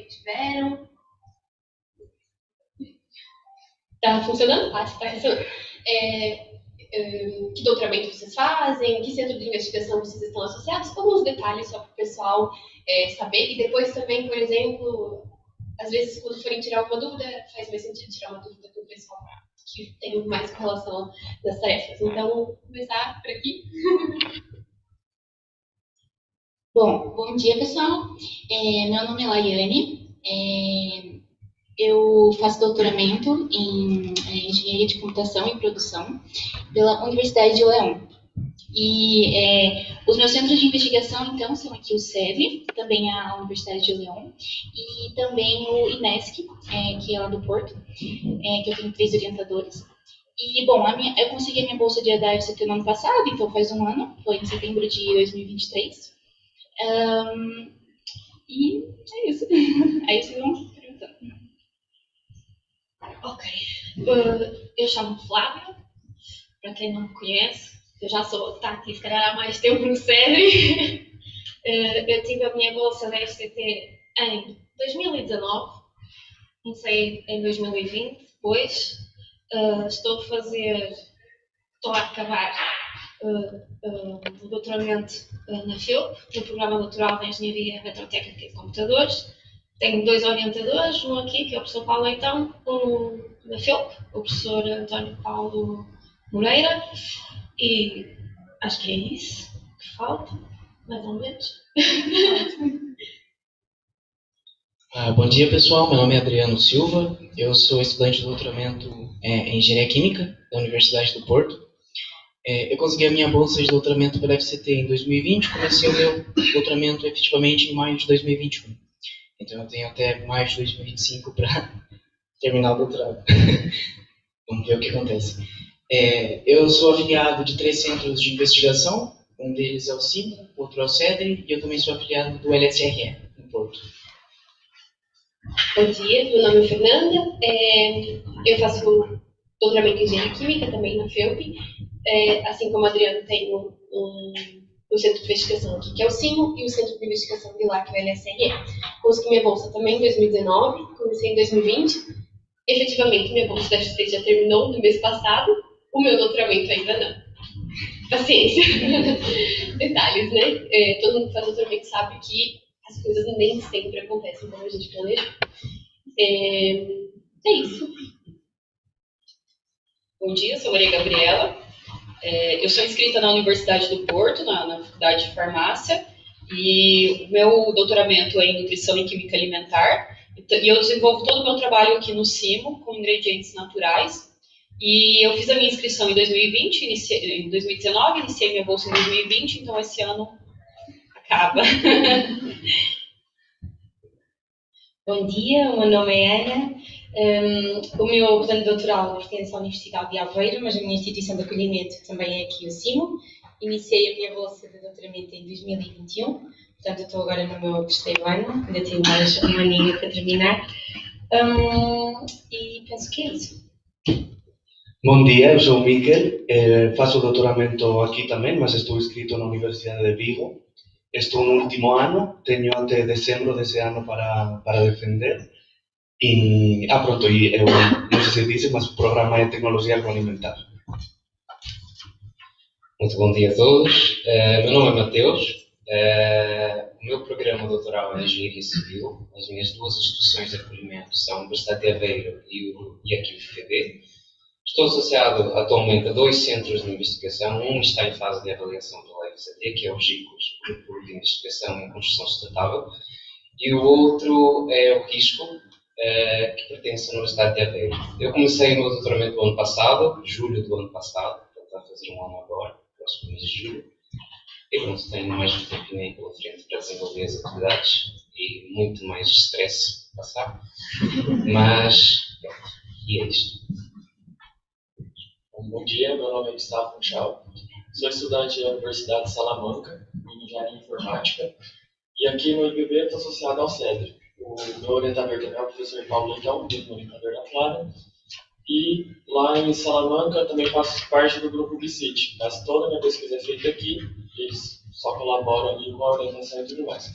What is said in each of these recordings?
que tiveram. Tá funcionando? Ah, está funcionando. Que doutoramento vocês fazem, que centro de investigação vocês estão associados, alguns detalhes só para o pessoal saber. E depois também, por exemplo, às vezes quando forem tirar alguma dúvida, faz mais sentido tirar uma dúvida do pessoal que tem mais correlação das tarefas. Então, vou começar por aqui. Bom dia, pessoal. Meu nome é Laiane. Eu faço doutoramento em Engenharia de Computação e Produção pela Universidade de León. E os meus centros de investigação, então, são aqui o SEV, também a Universidade de León, e também o INESC, que é lá do Porto, que eu tenho 3 orientadores. E, bom, eu consegui a minha bolsa da UFCT no ano passado, então faz um ano, foi em setembro de 2023. E é isso. Aí vocês vão perguntando. Ok. Eu chamo Flávia, para quem não me conhece. Eu já estou aqui, se calhar, há mais tempo no SEDRI. Eu tive a minha bolsa da FCT em 2019. Comecei em 2020, depois. Estou a acabar o doutoramento na FIUP, no Programa Doutoral de Engenharia Eletrotécnica e de Computadores. Tenho 2 orientadores, um aqui, que é o professor Paulo Leitão, um na FIUP, o professor António Paulo Moreira, e acho que é isso que falta, mais ou menos. Bom dia, pessoal. Meu nome é Adriano Silva. Eu sou estudante de doutoramento em Engenharia Química da Universidade do Porto. Eu consegui a minha bolsa de doutoramento pela FCT em 2020. Comecei o meu doutoramento efetivamente em maio de 2021. Então eu tenho até maio de 2025 para terminar o doutorado. Vamos ver o que acontece. Eu sou afiliado de 3 centros de investigação. Um deles é o CIMA, outro é o SEDRI, e eu também sou afiliado do LSRE, em Porto. Bom dia, meu nome é Fernanda. Eu faço doutoramento em Engenharia Química, também na FEUP. Assim como o Adriano, tenho o centro de investigação aqui, que é o CIMO, e o centro de investigação de lá, que é o LSRE. Consegui minha bolsa também em 2019, comecei em 2020. Efetivamente, minha bolsa da FCT já terminou no mês passado, o meu doutoramento ainda não. Paciência. Detalhes, né? Todo mundo que faz doutoramento sabe que as coisas nem sempre acontecem como a gente planejou. É isso. Bom dia, sou Maria Gabriela. Eu sou inscrita na Universidade do Porto, na Faculdade de Farmácia, e o meu doutoramento é em Nutrição e Química Alimentar, e eu desenvolvo todo o meu trabalho aqui no CIMO, com ingredientes naturais, e eu fiz a minha inscrição em 2020, em 2019, iniciei minha bolsa em 2020, então esse ano acaba. Bom dia, o meu nome é Ana. O meu plano doutoral pertence à Universidade de Aveiro, mas a minha instituição de acolhimento também é aqui o CIMO. Iniciei a minha bolsa de doutoramento em 2021, portanto eu estou agora no meu 3º ano, ainda tenho mais um aninho para terminar. E penso que é isso. Bom dia, eu sou o Miquel, faço doutoramento aqui também, mas estou inscrito na Universidade de Vigo. Estou no último ano, tenho até dezembro desse ano para defender. E, pronto, e eu não sei se disse, mas o programa é Tecnologia Agroalimentar. Muito bom dia a todos. Meu nome é Mateus. O meu programa doutoral é em Engenharia Civil. As minhas 2 instituições de acolhimento são a Universidade de Aveiro e aqui o FTB. Estou associado atualmente a 2 centros de investigação. Um está em fase de avaliação pela FCT, que é o GICOS, Grupo de Investigação em Construção Sustentável, e o outro é o RISCO, que pertence à Universidade de Aveiro. Eu comecei o meu doutoramento no ano passado, julho do ano passado, portanto está a fazer um ano agora, próximo mês de julho, e pronto, tenho mais um tempinho aí pela frente para desenvolver as atividades e muito mais stress para passar, mas e é isto. Bom dia, meu nome é Gustavo Funchal, sou estudante da Universidade de Salamanca, em Engenharia Informática, e aqui no IBB estou associado ao CEDRI. O meu orientador também é o professor Paulo Leitão, mesmo orientador da Flávia, e lá em Salamanca também faço parte do grupo BCIT, mas toda a minha pesquisa é feita aqui, eles só colaboram ali com a orientação e tudo mais.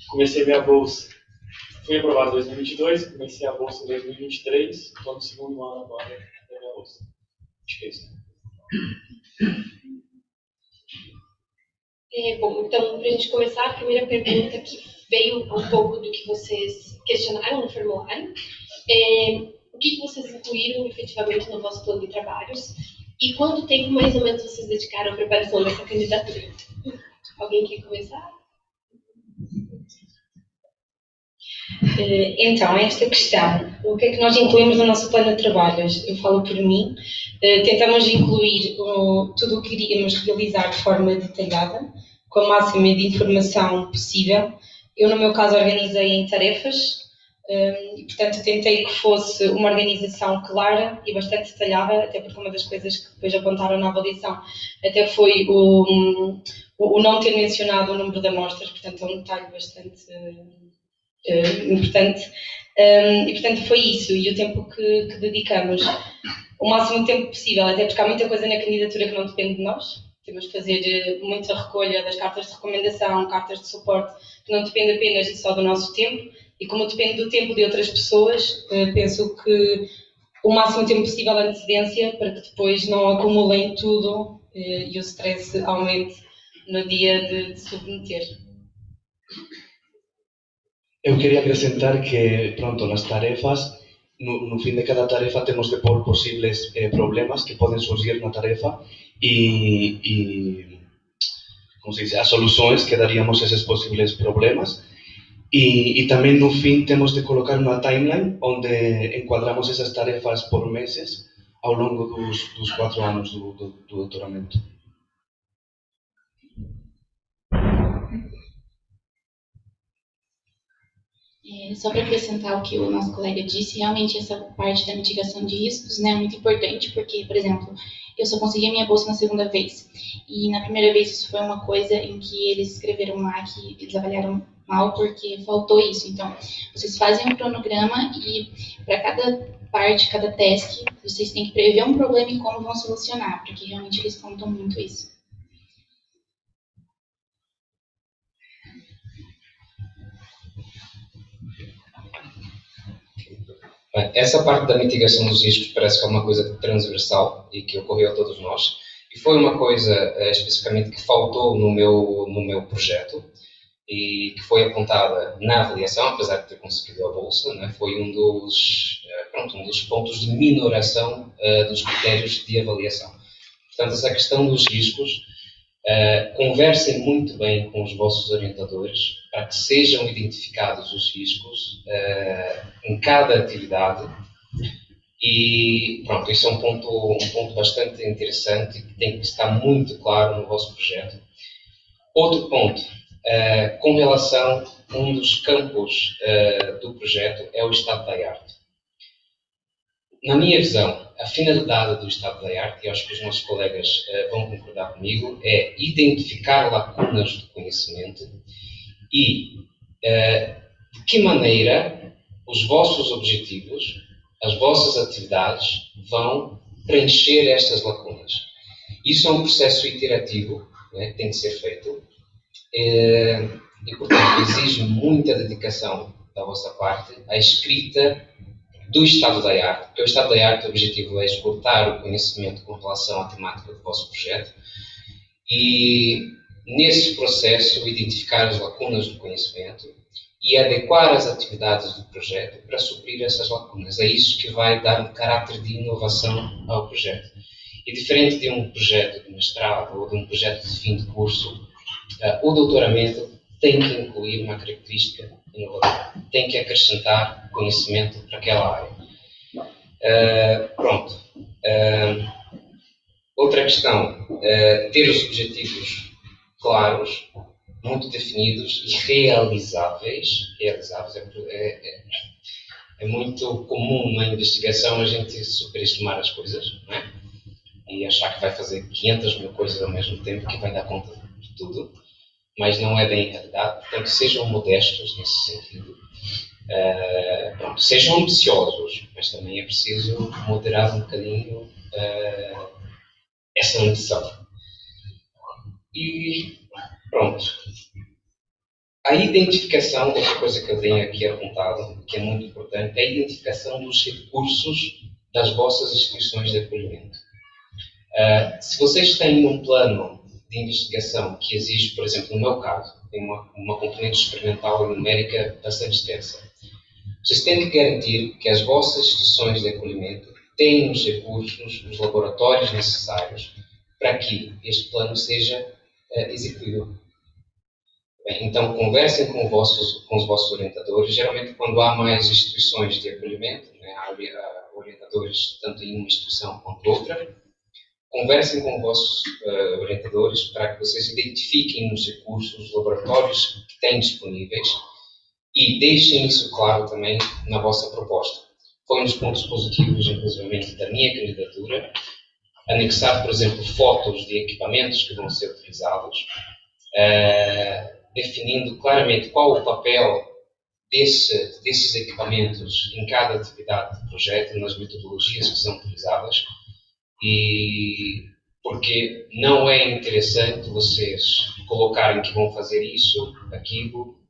Comecei minha bolsa Fui aprovado em 2022, comecei a bolsa em 2023, estou no segundo ano agora da minha bolsa. Acho que é isso. Bom, então, para a gente começar, a primeira pergunta que veio um pouco do que vocês questionaram no formulário. O que vocês incluíram efetivamente no vosso plano de trabalhos e quanto tempo mais ou menos vocês dedicaram à preparação dessa candidatura? Alguém quer começar? Então, esta questão, o que é que nós incluímos no nosso plano de trabalhos? Eu falo por mim. Tentamos incluir tudo o que iríamos realizar de forma detalhada, com a máxima de informação possível. Eu, no meu caso, organizei em tarefas e, portanto, tentei que fosse uma organização clara e bastante detalhada, até porque uma das coisas que depois apontaram na avaliação até foi o não ter mencionado o número de amostras, portanto, é um detalhe bastante importante. E, portanto, foi isso. E o tempo que dedicamos, o máximo de tempo possível, até porque há muita coisa na candidatura que não depende de nós. Temos que fazer muita recolha das cartas de recomendação, cartas de suporte, que não depende apenas e só do nosso tempo. E como depende do tempo de outras pessoas, penso que o máximo de tempo possível de antecedência para que depois não acumulem tudo e o stress aumente no dia de submeter. Eu queria acrescentar que, pronto, nas tarefas, no fim de cada tarefa temos de pôr posibles problemas que podem surgir na tarefa e como se diz, as soluções que daríamos a esses posibles problemas. E também no fim temos de colocar uma timeline onde enquadramos essas tarefas por meses ao longo dos 4 anos do doutoramento. Só para acrescentar o que o nosso colega disse, realmente essa parte da mitigação de riscos, né, é muito importante, porque, por exemplo, eu só consegui a minha bolsa na segunda vez. E na primeira vez isso foi uma coisa em que eles escreveram lá que eles avaliaram mal porque faltou isso. Então, vocês fazem um cronograma e para cada parte, cada task, vocês têm que prever um problema e como vão solucionar, porque realmente eles contam muito isso. Bem, essa parte da mitigação dos riscos parece que é uma coisa transversal e que ocorreu a todos nós. E foi uma coisa especificamente que faltou no meu projeto e que foi apontada na avaliação, apesar de ter conseguido a bolsa, né? Foi um dos pontos de minoração dos critérios de avaliação. Portanto, essa questão dos riscos, conversem muito bem com os vossos orientadores para que sejam identificados os riscos em cada atividade e pronto, isso é um ponto bastante interessante e que tem que estar muito claro no vosso projeto. Outro ponto, com relação a um dos campos do projeto é o estado da arte. Na minha visão, a finalidade do estado da arte, e acho que os nossos colegas vão concordar comigo, é identificar lacunas do conhecimento e de que maneira os vossos objetivos, as vossas atividades vão preencher estas lacunas. Isso é um processo iterativo, né, que tem que ser feito e, portanto, exige muita dedicação da vossa parte à escrita do estado da arte, porque o estado da arte, o objetivo é esgotar o conhecimento com relação à temática do vosso projeto e, nesse processo, identificar as lacunas do conhecimento e adequar as atividades do projeto para suprir essas lacunas. É isso que vai dar um caráter de inovação ao projeto. E diferente de um projeto de mestrado ou de um projeto de fim de curso, o doutoramento tem que incluir uma característica inovadora, tem que acrescentar conhecimento para aquela área. Outra questão, ter os objetivos claros, muito definidos e realizáveis. É muito comum na investigação a gente superestimar as coisas, não é? E achar que vai fazer 500 mil coisas ao mesmo tempo, que vai dar conta de tudo, mas não é bem a realidade. Portanto, sejam modestos nesse sentido. Sejam ambiciosos, mas também é preciso moderar um bocadinho essa ambição. E pronto. A identificação, outra coisa que eu tenho aqui apontado, que é muito importante, é a identificação dos recursos das vossas instituições de acolhimento. Se vocês têm um plano de investigação que exige, por exemplo, no meu caso, tem uma componente experimental e numérica bastante extensa, vocês têm que garantir que as vossas instituições de acolhimento têm os recursos, os laboratórios necessários para que este plano seja execuído. Bem, então, conversem com os vossos orientadores. Geralmente, quando há mais instituições de acolhimento, né, há orientadores tanto em uma instituição quanto outra, conversem com os vossos orientadores para que vocês identifiquem os recursos, os laboratórios que têm disponíveis e deixem isso claro também na vossa proposta. Foi um dos pontos positivos, inclusive, da minha candidatura, anexar, por exemplo, fotos de equipamentos que vão ser utilizados, definindo claramente qual o papel desses equipamentos em cada atividade de projeto, nas metodologias que são utilizadas, e porque não é interessante vocês colocarem que vão fazer isso, aquilo,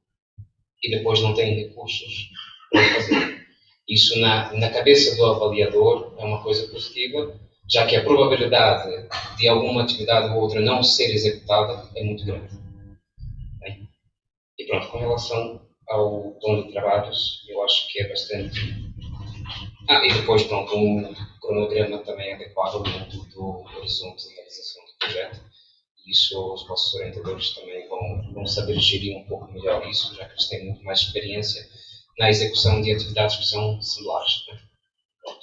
e depois não têm recursos para fazer. Isso na cabeça do avaliador é uma coisa positiva, já que a probabilidade de alguma atividade ou outra não ser executada é muito grande. Bem, e pronto, com relação ao plano de trabalhos, eu acho que é bastante... e depois, pronto, um cronograma também adequado dentro do horizonte de realização do projeto. Isso os vossos orientadores também vão saber gerir um pouco melhor isso, já que eles têm muito mais experiência na execução de atividades que são similares. Né? Pronto.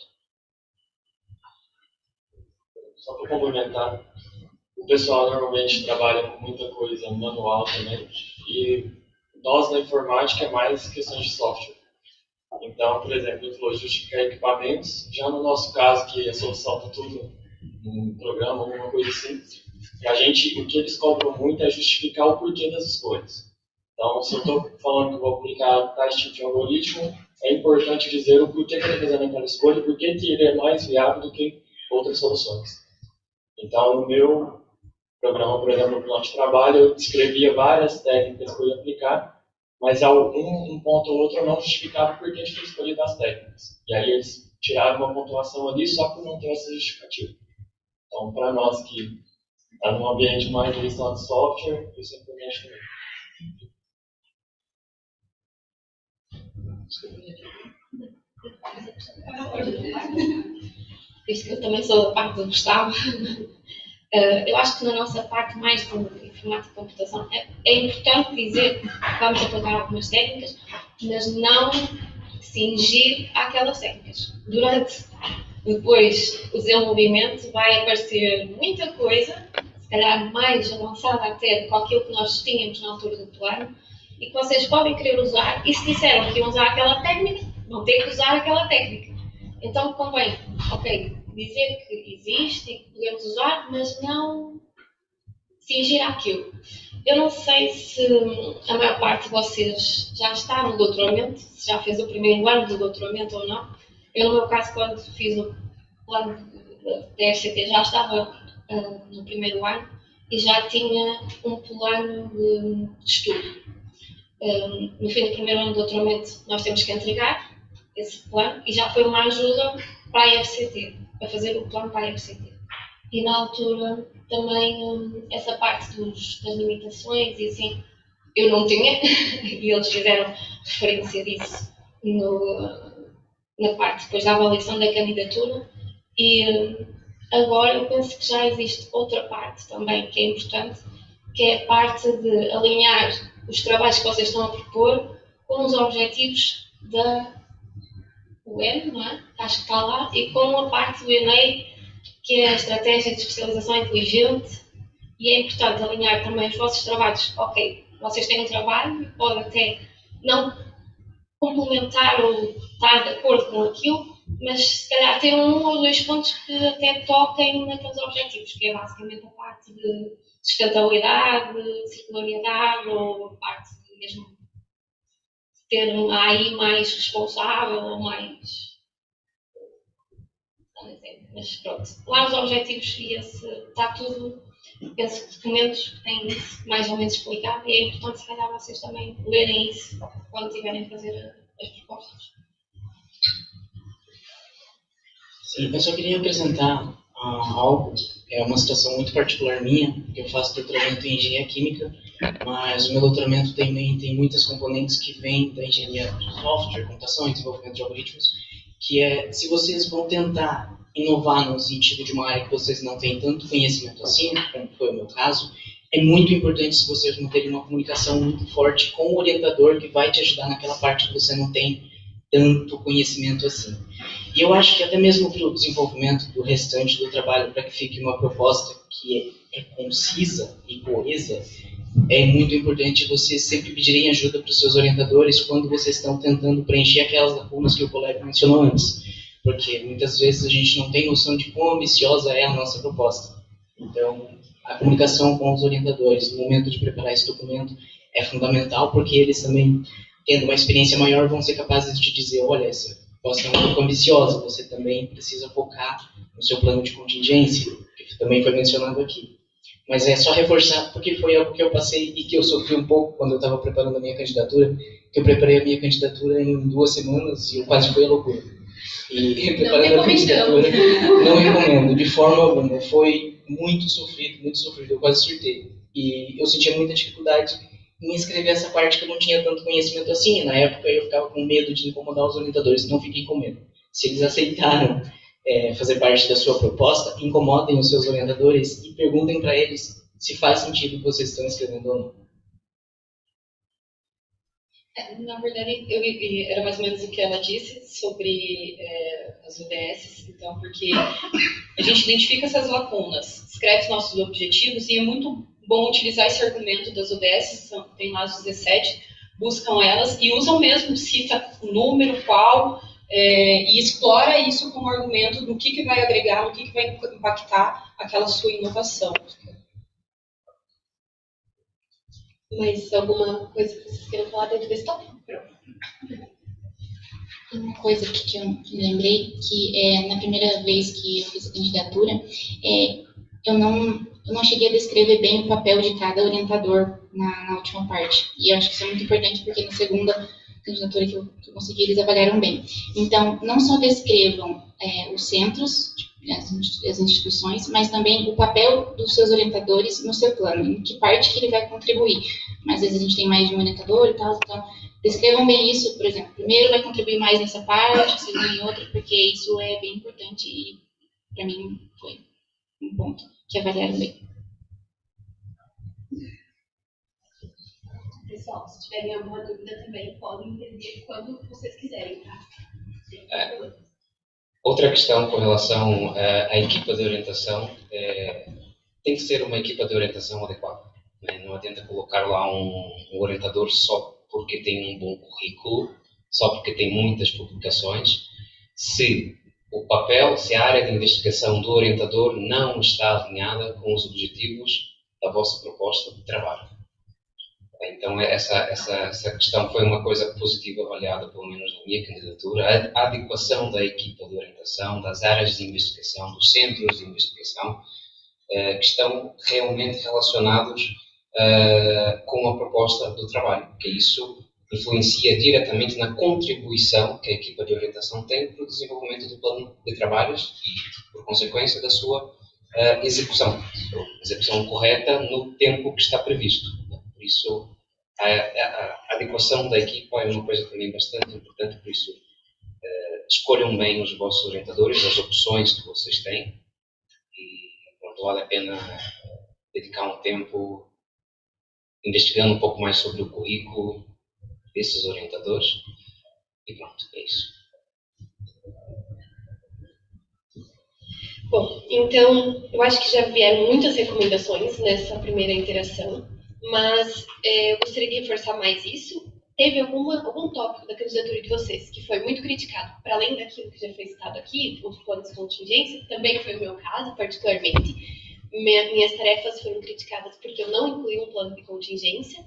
Só para complementar, o pessoal normalmente trabalha com muita coisa manual também, e nós na informática é mais questões de software. Então, por exemplo, ele falou justificar equipamentos, já no nosso caso, que a solução está tudo num programa, alguma coisa assim, o que eles cobram muito é justificar o porquê das escolhas. Então, se eu estou falando que eu vou aplicar tais tipo de algoritmo, é importante dizer o porquê que eu estou fazendo aquela escolha, porquê que ele é mais viável do que outras soluções. Então, no meu programa, por exemplo, no plano de trabalho, eu descrevia várias técnicas que eu ia aplicar, mas um ponto ou outro eu não justificava por que eu tinha escolhido as técnicas. E aí eles tiraram uma pontuação ali só por não ter essa justificativa. Então, para nós que está num ambiente mais de gestão de software, isso é importante também. Visto que eu também sou da parte do Gustavo, eu acho que na nossa parte mais de informática e computação é importante dizer que vamos aplicar algumas técnicas, mas não cingir àquelas técnicas. Durante depois o desenvolvimento vai aparecer muita coisa, se calhar mais avançada até do que aquilo que nós tínhamos na altura do plano, e que vocês podem querer usar, e se disseram que iam usar aquela técnica, vão ter que usar aquela técnica. Então convém, dizer que existe e que podemos usar, mas não cingir àquilo. Eu não sei se a maior parte de vocês já está no doutoramento, se já fez o primeiro ano do doutoramento ou não. Eu, no meu caso, quando fiz o plano da FCT, já estava no primeiro ano e já tinha um plano de estudo. No fim do primeiro ano do doutoramento, nós temos que entregar esse plano e já foi uma ajuda para a FCT, para fazer o plano para a FCT. E na altura também essa parte das limitações e assim, eu não tinha, e eles fizeram referência disso na parte depois da avaliação da candidatura. E agora eu penso que já existe outra parte também que é importante, que é a parte de alinhar os trabalhos que vocês estão a propor com os objetivos da UN, não é? Acho que está lá, e com a parte do ENEI, que é a Estratégia de Especialização Inteligente, e é importante alinhar também os vossos trabalhos. Vocês têm um trabalho e podem até não complementar ou estar de acordo com aquilo, mas se calhar ter um ou dois pontos que até toquem naqueles objetivos, que é basicamente a parte de sustentabilidade, circularidade, ou a parte de mesmo ter um AI mais responsável ou mais... Mas pronto, lá os objetivos e esse está tudo esses documentos têm isso mais ou menos explicado e é importante, se calhar, vocês também lerem isso quando estiverem a fazer as propostas. Sim, eu só queria apresentar algo, é uma situação muito particular minha, porque eu faço doutoramento em engenharia química, mas o meu doutoramento também tem muitas componentes que vêm da engenharia de software, computação e desenvolvimento de algoritmos, que é, se vocês vão tentar inovar no sentido de uma área que vocês não têm tanto conhecimento assim, como foi o meu caso, é muito importante se vocês manterem uma comunicação muito forte com o orientador que vai te ajudar naquela parte que você não tem tanto conhecimento assim. E eu acho que até mesmo para o desenvolvimento do restante do trabalho, para que fique uma proposta que é concisa e coesa, é muito importante vocês sempre pedirem ajuda para os seus orientadores quando vocês estão tentando preencher aquelas lacunas que o colega mencionou antes. Porque muitas vezes a gente não tem noção de quão ambiciosa é a nossa proposta. Então, a comunicação com os orientadores no momento de preparar esse documento é fundamental, porque eles também, tendo uma experiência maior, vão ser capazes de dizer, olha, essa proposta é um pouco ambiciosa, você também precisa focar no seu plano de contingência, que também foi mencionado aqui. Mas é só reforçar, porque foi algo que eu passei e que eu sofri um pouco quando eu estava preparando a minha candidatura, que eu preparei a minha candidatura em 2 semanas e eu quase fui à loucura. E preparando a candidatura, não recomendo, de forma alguma. Foi muito sofrido, eu quase surtei. E eu sentia muita dificuldade em escrever essa parte que eu não tinha tanto conhecimento assim. Na época eu ficava com medo de incomodar os orientadores, não fiquem com medo. Se eles aceitaram fazer parte da sua proposta, incomodem os seus orientadores e perguntem para eles se faz sentido o que vocês estão escrevendo ou não. Na verdade, era mais ou menos o que ela disse sobre as UDSs, então, porque a gente identifica essas lacunas, escreve os nossos objetivos e é muito bom utilizar esse argumento das UDSs, tem lá os 17, buscam elas e usam mesmo, cita o número, qual, e explora isso como argumento do que vai agregar, no que vai impactar aquela sua inovação. Mais alguma coisa que vocês queiram falar dentro desse tópico? Uma coisa que eu me lembrei, que na primeira vez que eu fiz a candidatura, eu não cheguei a descrever bem o papel de cada orientador na última parte. E eu acho que isso é muito importante, porque na segunda candidatura que eu consegui, eles avaliaram bem. Então, não só descrevam os centros, as instituições, mas também o papel dos seus orientadores no seu plano, em que parte que ele vai contribuir. Mas às vezes a gente tem mais de um orientador e tal, então descrevam bem isso, por exemplo, primeiro vai contribuir mais nessa parte, segundo em outra, porque isso é bem importante e para mim foi um ponto que avaliaram bem. Pessoal, se tiverem alguma dúvida também, podem entender quando vocês quiserem, tá? Outra questão com relação à equipa de orientação, tem que ser uma equipa de orientação adequada. Né? Não adianta colocar lá um orientador só porque tem um bom currículo, só porque tem muitas publicações, se a área de investigação do orientador não está alinhada com os objetivos da vossa proposta de trabalho. Então, essa questão foi uma coisa positiva avaliada, pelo menos na minha candidatura. A adequação da equipa de orientação, das áreas de investigação, dos centros de investigação, que estão realmente relacionados com a proposta do trabalho, porque isso influencia diretamente na contribuição que a equipa de orientação tem para o desenvolvimento do plano de trabalhos e, por consequência, da sua execução correta no tempo que está previsto. Por isso, a adequação da equipa é uma coisa também bastante importante, por isso escolham bem os vossos orientadores, as opções que vocês têm e pronto, vale a pena dedicar um tempo investigando um pouco mais sobre o currículo desses orientadores e pronto, é isso. Bom, então eu acho que já vieram muitas recomendações nessa primeira interação, mas eu gostaria de reforçar mais isso. Teve algum tópico da candidatura de vocês que foi muito criticado, para além daquilo que já foi citado aqui, os planos de contingência, também foi o meu caso, particularmente. Minhas tarefas foram criticadas porque eu não incluí um plano de contingência,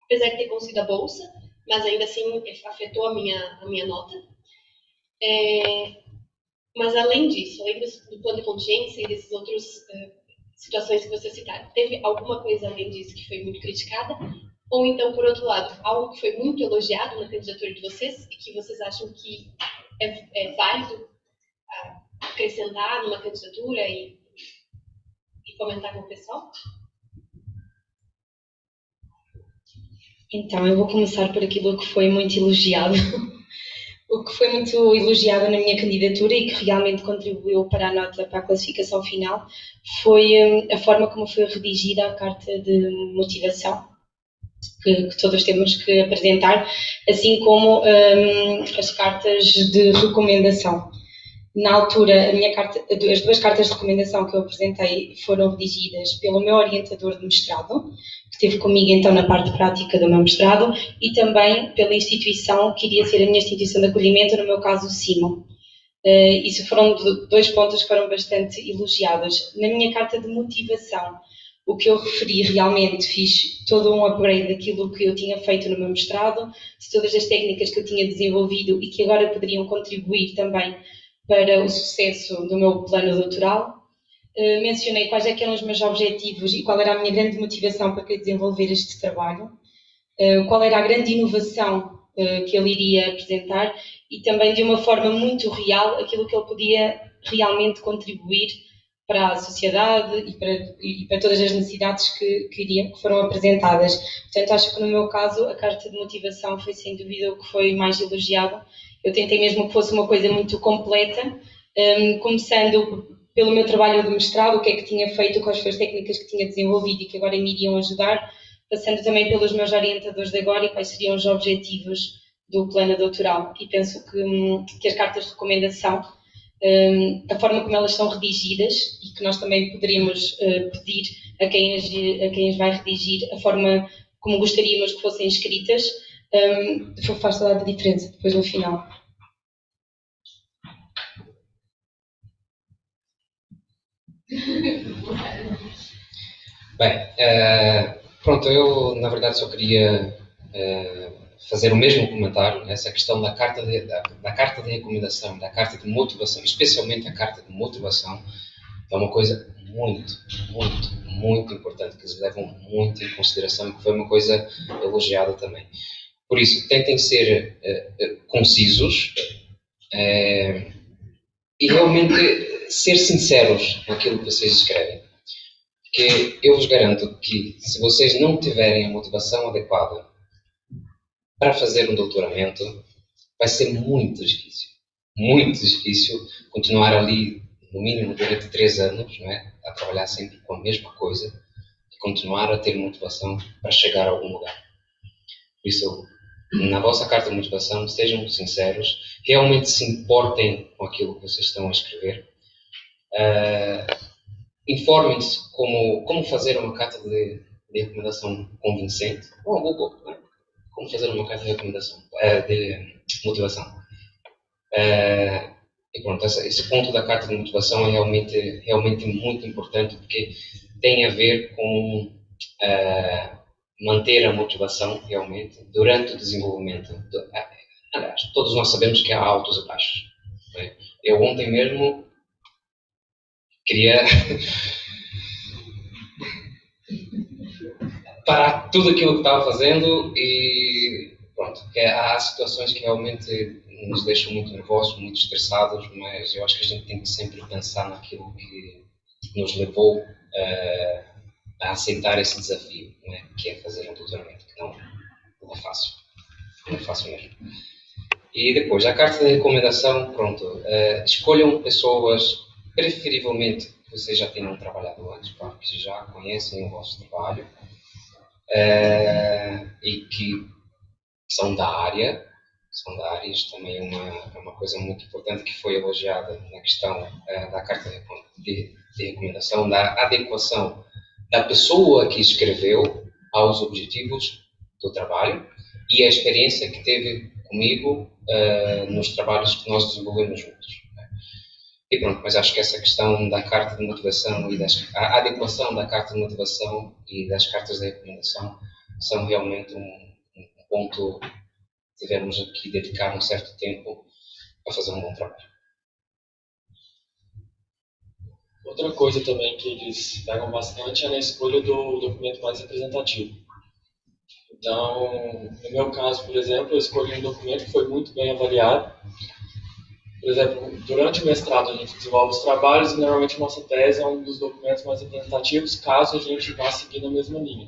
apesar de ter conseguido a bolsa, mas ainda assim afetou a minha nota. Mas além disso, além do plano de contingência e desses outros situações que vocês citaram, teve alguma coisa além disso que foi muito criticada? Ou então, por outro lado, algo que foi muito elogiado na candidatura de vocês e que vocês acham que é válido acrescentar numa candidatura e comentar com o pessoal? Então, eu vou começar por aquilo que foi muito elogiado. O que foi muito elogiado na minha candidatura e que realmente contribuiu para a nota, para a classificação final, foi a forma como foi redigida a carta de motivação que todos temos que apresentar, assim como as cartas de recomendação. Na altura, as duas cartas de recomendação que eu apresentei foram redigidas pelo meu orientador de mestrado, que esteve comigo então na parte prática do meu mestrado, e também pela instituição que iria ser a minha instituição de acolhimento, no meu caso o CIMO. Isso foram dois pontos que foram bastante elogiados. Na minha carta de motivação, o que eu referi realmente, fiz todo um upgrade daquilo que eu tinha feito no meu mestrado, de todas as técnicas que eu tinha desenvolvido e que agora poderiam contribuir também para o sucesso do meu plano doutoral. Mencionei quais é que eram os meus objetivos e qual era a minha grande motivação para querer desenvolver este trabalho, qual era a grande inovação que ele iria apresentar e também de uma forma muito real aquilo que ele podia realmente contribuir para a sociedade e para todas as necessidades que foram apresentadas. Portanto, acho que no meu caso a carta de motivação foi sem dúvida o que foi mais elogiado. Eu tentei mesmo que fosse uma coisa muito completa, começando pelo meu trabalho de mestrado, o que é que tinha feito, quais foram as técnicas que tinha desenvolvido e que agora me iriam ajudar, passando também pelos meus orientadores de agora e quais seriam os objetivos do plano doutoral. E penso que as cartas de recomendação, a forma como elas são redigidas e que nós também poderíamos pedir a quem as vai redigir, a forma como gostaríamos que fossem escritas, faz toda a diferença depois no final. Bem, pronto, eu na verdade só queria fazer o mesmo comentário. Essa questão da carta de recomendação, da carta de motivação, especialmente a carta de motivação, é uma coisa muito, muito, muito importante, que eles levam muito em consideração e que foi uma coisa elogiada também. Por isso, tentem ser concisos e realmente ser sinceros naquilo que vocês escrevem. Porque eu vos garanto que se vocês não tiverem a motivação adequada para fazer um doutoramento, vai ser muito difícil continuar ali, no mínimo durante 3 anos, não é? A trabalhar sempre com a mesma coisa e continuar a ter motivação para chegar a algum lugar. Por isso, na vossa carta de motivação, sejam sinceros, realmente se importem com aquilo que vocês estão a escrever. Informem-se como fazer uma carta de recomendação convincente, ou a Google, não é? Como fazer uma carta de recomendação, de motivação. E pronto, esse ponto da carta de motivação é realmente muito importante, porque tem a ver com manter a motivação realmente durante o desenvolvimento. Aliás, todos nós sabemos que há altos e baixos. Não é? Eu ontem mesmo queria parar tudo aquilo que estava fazendo e pronto, há situações que realmente nos deixam muito nervosos, muito estressados, mas eu acho que a gente tem que sempre pensar naquilo que nos levou a aceitar esse desafio, não é? Que é fazer um doutoramento, que não é fácil, não é fácil mesmo. E depois, a carta de recomendação, pronto, escolham pessoas, preferivelmente, que vocês já tenham trabalhado antes, claro, que já conhecem o vosso trabalho, e que são da área. Isto também é uma coisa muito importante que foi elogiada na questão da carta de recomendação, da adequação da pessoa que escreveu aos objetivos do trabalho e a experiência que teve comigo nos trabalhos que nós desenvolvemos juntos. E pronto, mas acho que essa questão da carta de motivação e a adequação da carta de motivação e das cartas de recomendação são realmente um ponto que tivemos aqui dedicar um certo tempo para fazer um bom trabalho. Outra coisa também que eles pegam bastante é na escolha do documento mais representativo. Então, no meu caso, por exemplo, eu escolhi um documento que foi muito bem avaliado. Por exemplo, durante o mestrado a gente desenvolve os trabalhos e normalmente nossa tese é um dos documentos mais representativos, caso a gente vá seguir na mesma linha.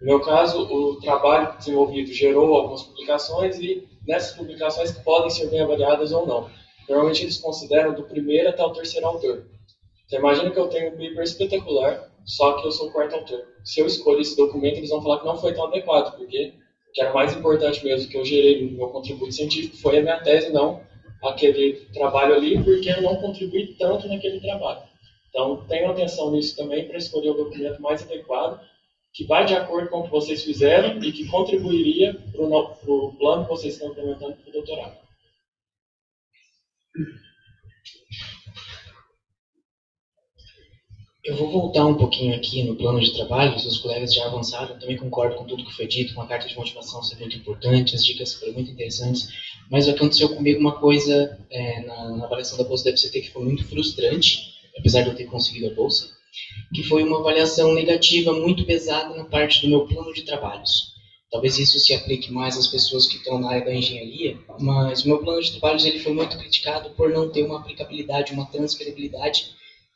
No meu caso, o trabalho desenvolvido gerou algumas publicações e nessas publicações podem ser bem avaliadas ou não. Normalmente eles consideram do primeiro até o terceiro autor. Então imagina que eu tenho um paper espetacular, só que eu sou o quarto autor. Se eu escolher esse documento, eles vão falar que não foi tão adequado, porque o que era mais importante mesmo que eu gerei no meu contributo científico foi a minha tese, não aquele trabalho ali, porque eu não contribuí tanto naquele trabalho. Então tenham atenção nisso também para escolher o documento mais adequado, que vai de acordo com o que vocês fizeram e que contribuiria para o plano que vocês estão implementando para o doutorado. Eu vou voltar um pouquinho aqui no plano de trabalho, os colegas já avançaram, eu também concordo com tudo que foi dito, com a carta de motivação ser muito importante, as dicas foram muito interessantes, mas aconteceu comigo uma coisa na avaliação da bolsa da FCT que foi muito frustrante, apesar de eu ter conseguido a bolsa, que foi uma avaliação negativa muito pesada na parte do meu plano de trabalhos. Talvez isso se aplique mais às pessoas que estão na área da engenharia, mas o meu plano de trabalhos ele foi muito criticado por não ter uma aplicabilidade, uma transferibilidade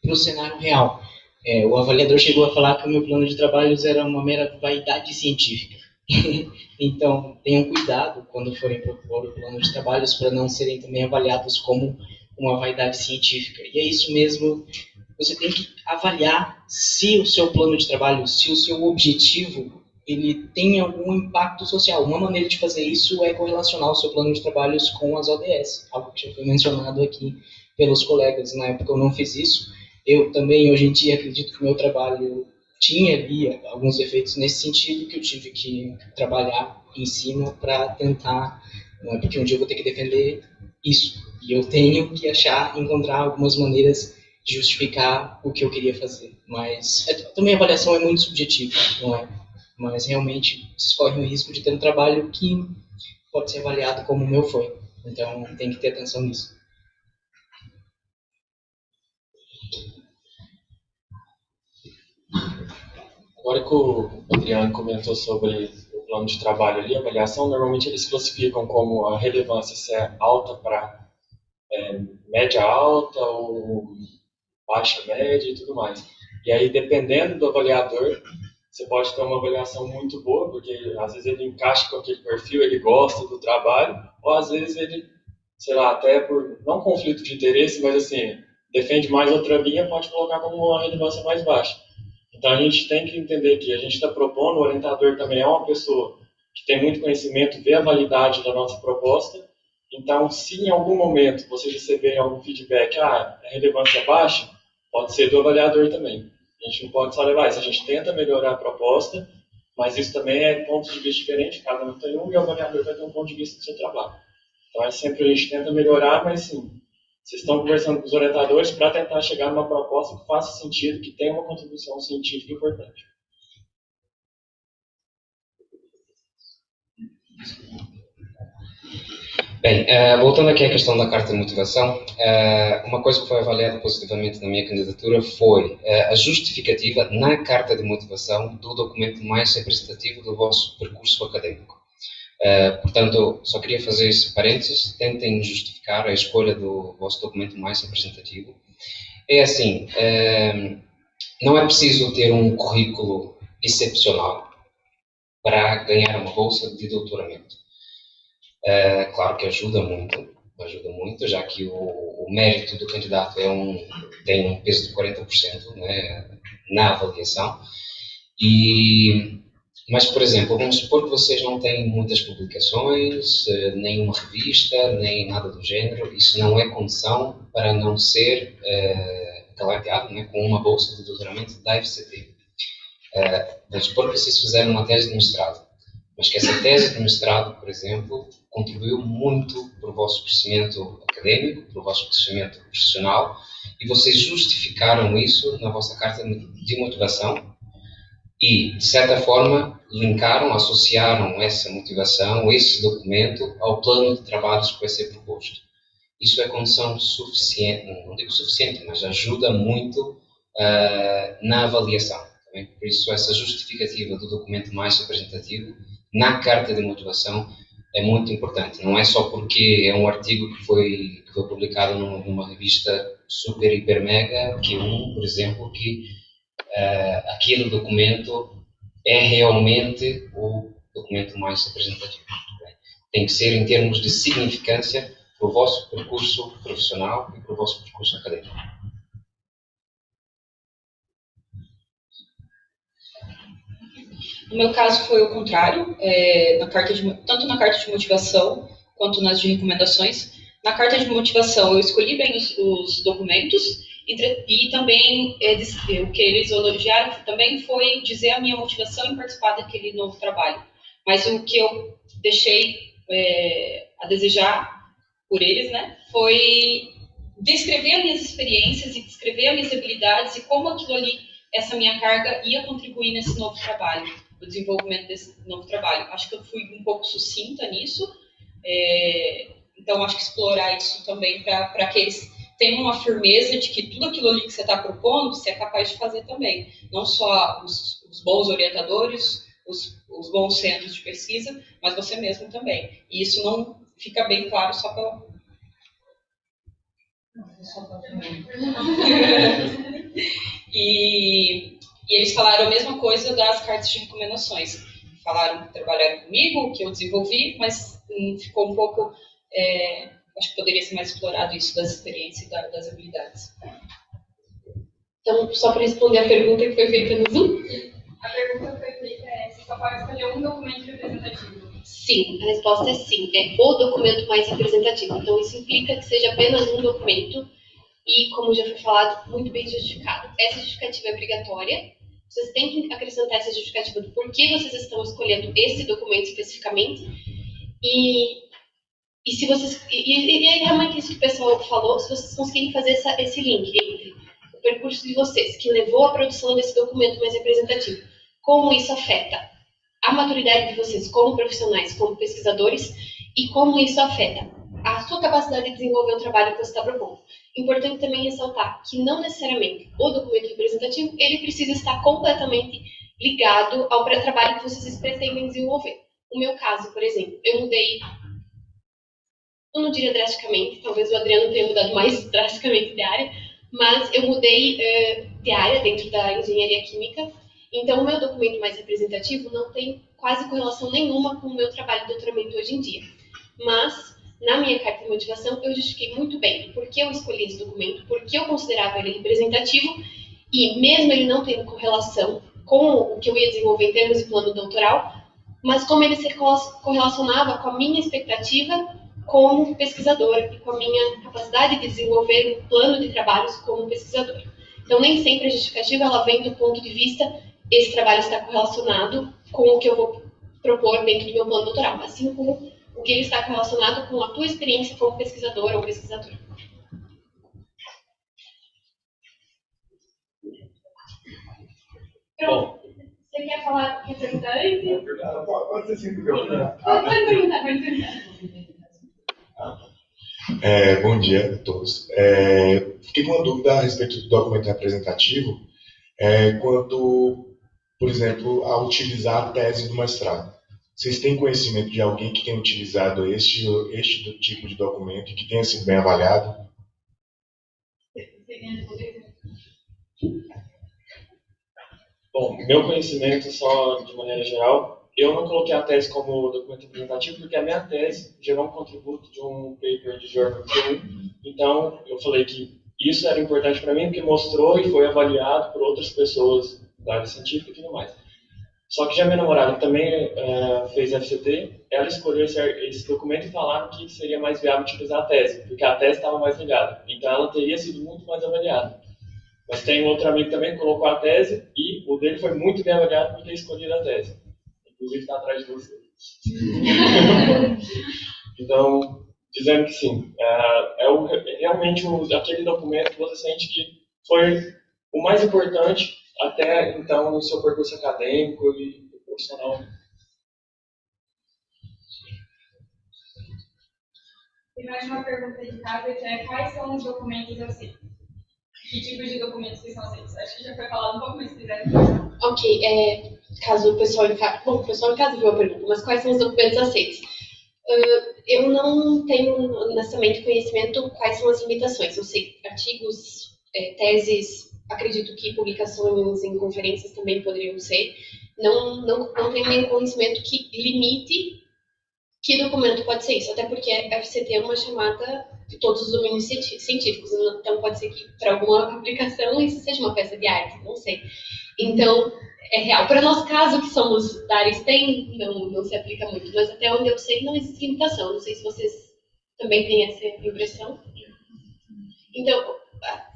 para o cenário real. O avaliador chegou a falar que o meu plano de trabalhos era uma mera vaidade científica. Então, tenham cuidado quando forem propor o plano de trabalhos para não serem também avaliados como uma vaidade científica. E é isso mesmo, você tem que avaliar se o seu plano de trabalho, se o seu objetivo, ele tem algum impacto social. Uma maneira de fazer isso é correlacionar o seu plano de trabalhos com as ODS, algo que já foi mencionado aqui pelos colegas. Na época eu não fiz isso. Eu também, hoje em dia, acredito que o meu trabalho tinha ali alguns efeitos nesse sentido, que eu tive que trabalhar em cima para tentar, não é porque um dia eu vou ter que defender isso, e eu tenho que encontrar algumas maneiras de justificar o que eu queria fazer. Mas também a avaliação é muito subjetiva, não é? Mas realmente vocês correm o risco de ter um trabalho que pode ser avaliado como o meu foi. Então tem que ter atenção nisso. Agora que o Adriano comentou sobre o plano de trabalho ali, a avaliação, normalmente eles classificam como a relevância se é alta para média alta ou baixa média e tudo mais. E aí, dependendo do avaliador, você pode ter uma avaliação muito boa, porque às vezes ele encaixa com aquele perfil, ele gosta do trabalho, ou às vezes ele, sei lá, até por, não conflito de interesse, mas assim, defende mais outra linha, pode colocar como uma relevância mais baixa. Então a gente tem que entender que a gente está propondo, o orientador também é uma pessoa que tem muito conhecimento, vê a validade da nossa proposta. Então, se em algum momento vocês receberem algum feedback, a relevância baixa, pode ser do avaliador também. A gente não pode só levar isso, a gente tenta melhorar a proposta, mas isso também é pontos de vista diferentes, cada um tem um e o avaliador vai ter um ponto de vista do seu trabalho. Então é sempre a gente tenta melhorar, mas sim, vocês estão conversando com os orientadores para tentar chegar numa proposta que faça sentido, que tenha uma contribuição científica importante. Bem, voltando aqui à questão da carta de motivação, uma coisa que foi avaliada positivamente na minha candidatura foi a justificativa na carta de motivação do documento mais representativo do vosso percurso académico. Portanto, só queria fazer esse parênteses, tentem justificar a escolha do vosso documento mais representativo. É assim, não é preciso ter um currículo excepcional para ganhar uma bolsa de doutoramento. Claro que ajuda muito, já que o mérito do candidato tem um peso de 40%, né, na avaliação. Mas, por exemplo, vamos supor que vocês não têm muitas publicações, nenhuma revista, nem nada do género. Isso não é condição para não ser galardoado, né, com uma bolsa de doutoramento da FCT. Vamos supor que vocês fizeram uma tese de mestrado, mas que essa tese de mestrado, por exemplo, contribuiu muito para o vosso crescimento académico, para o vosso crescimento profissional, e vocês justificaram isso na vossa carta de motivação e, de certa forma, linkaram, associaram essa motivação, esse documento, ao plano de trabalhos que vai ser proposto. Isso é condição suficiente, não digo suficiente, mas ajuda muito na avaliação. Também. Por isso, essa justificativa do documento mais representativo na carta de motivação é muito importante. Não é só porque é um artigo que foi publicado numa revista super, hiper, mega, Q1, por exemplo, que aquele documento é realmente o documento mais representativo. Tem que ser em termos de significância para o vosso percurso profissional e para o vosso percurso académico. No meu caso foi o contrário, tanto na carta de motivação quanto nas de recomendações. Na carta de motivação eu escolhi bem os documentos e também o que eles elogiaram também foi dizer a minha motivação em participar daquele novo trabalho. Mas o que eu deixei a desejar por eles, né, foi descrever as minhas experiências e descrever as minhas habilidades e como aquilo ali, essa minha carga ia contribuir nesse novo trabalho, no desenvolvimento desse novo trabalho. Acho que eu fui um pouco sucinta nisso, então acho que explorar isso também para que eles tenham uma firmeza de que tudo aquilo ali que você está propondo, você é capaz de fazer também. Não só os bons orientadores, os bons centros de pesquisa, mas você mesmo também. E isso não fica bem claro só pela... e eles falaram a mesma coisa das cartas de recomendações. Falaram que trabalharam comigo, que eu desenvolvi, mas ficou um pouco... acho que poderia ser mais explorado isso das experiências e das habilidades. Então, só para responder a pergunta que foi feita no Zoom. A pergunta foi feita se só pode escolher um documento representativo. Sim, a resposta é sim. É o documento mais representativo. Então, isso implica que seja apenas um documento e, como já foi falado, muito bem justificado. Essa justificativa é obrigatória. Vocês têm que acrescentar essa justificativa do porquê vocês estão escolhendo esse documento especificamente. E se vocês... E é realmente isso que o pessoal falou, se vocês conseguirem fazer esse link entre o percurso de vocês, que levou à produção desse documento mais representativo, como isso afeta a maturidade de vocês como profissionais, como pesquisadores, e como isso afeta a sua capacidade de desenvolver o trabalho que você está propondo. Importante também ressaltar que não necessariamente o documento representativo ele precisa estar completamente ligado ao trabalho que vocês pretendem desenvolver. No meu caso, por exemplo, eu mudei, eu não diria drasticamente, talvez o Adriano tenha mudado mais drasticamente de área, mas eu mudei de área dentro da engenharia química, então o meu documento mais representativo não tem quase correlação nenhuma com o meu trabalho de doutoramento hoje em dia. Mas, na minha carta de motivação, eu justifiquei muito bem por que eu escolhi esse documento, por que eu considerava ele representativo, e mesmo ele não tendo correlação com o que eu ia desenvolver em termos de plano doutoral, mas como ele se correlacionava com a minha expectativa como pesquisadora e com a minha capacidade de desenvolver um plano de trabalhos como pesquisadora. Então, nem sempre a justificativa ela vem do ponto de vista esse trabalho está correlacionado com o que eu vou propor dentro do meu plano doutoral, mas sim com o que ele está correlacionado com a tua experiência como pesquisadora ou pesquisador. Pronto. Você quer falar, quer perguntar antes? Pode ser sempre perguntar. Pode perguntar. Bom dia a todos. Fiquei com uma dúvida a respeito do documento representativo, quanto, por exemplo, a utilizar a tese do mestrado. Vocês têm conhecimento de alguém que tenha utilizado este tipo de documento e que tenha sido bem avaliado? Bom, meu conhecimento, só de maneira geral, eu não coloquei a tese como documento representativo porque a minha tese gerou um contributo de um paper de Journal Q1. Então, eu falei que isso era importante para mim porque mostrou e foi avaliado por outras pessoas da área científica e tudo mais. Só que já minha namorada que também fez FCT, ela escolheu esse documento e falaram que seria mais viável utilizar a tese, porque a tese estava mais ligada. Então, ela teria sido muito mais avaliada. Mas tem um outro amigo também que colocou a tese e o dele foi muito bem avaliado por ter escolhido a tese. Inclusive está atrás de você. Então, dizendo que sim, realmente aquele documento que você sente que foi o mais importante até então no seu percurso acadêmico e profissional. Tem mais uma pergunta de casa que é: quais são os documentos assim? Que tipos de documentos que são aceitos? Acho que já foi falado um pouco, mas se quiser. Ok, caso o pessoal o pessoal em casa viu a pergunta, mas quais são os documentos aceitos? Eu não tenho honestamente conhecimento quais são as limitações. Eu sei artigos, teses, acredito que publicações em conferências também poderiam ser. Não tenho nenhum conhecimento que limite que documento pode ser isso, até porque a FCT é uma chamada de todos os domínios científicos, então pode ser que para alguma aplicação isso seja uma peça de arte, não sei. Então, é real. Para nosso caso, que somos da área STEM, não se aplica muito, mas até onde eu sei não existe limitação. Não sei se vocês também têm essa impressão. Então,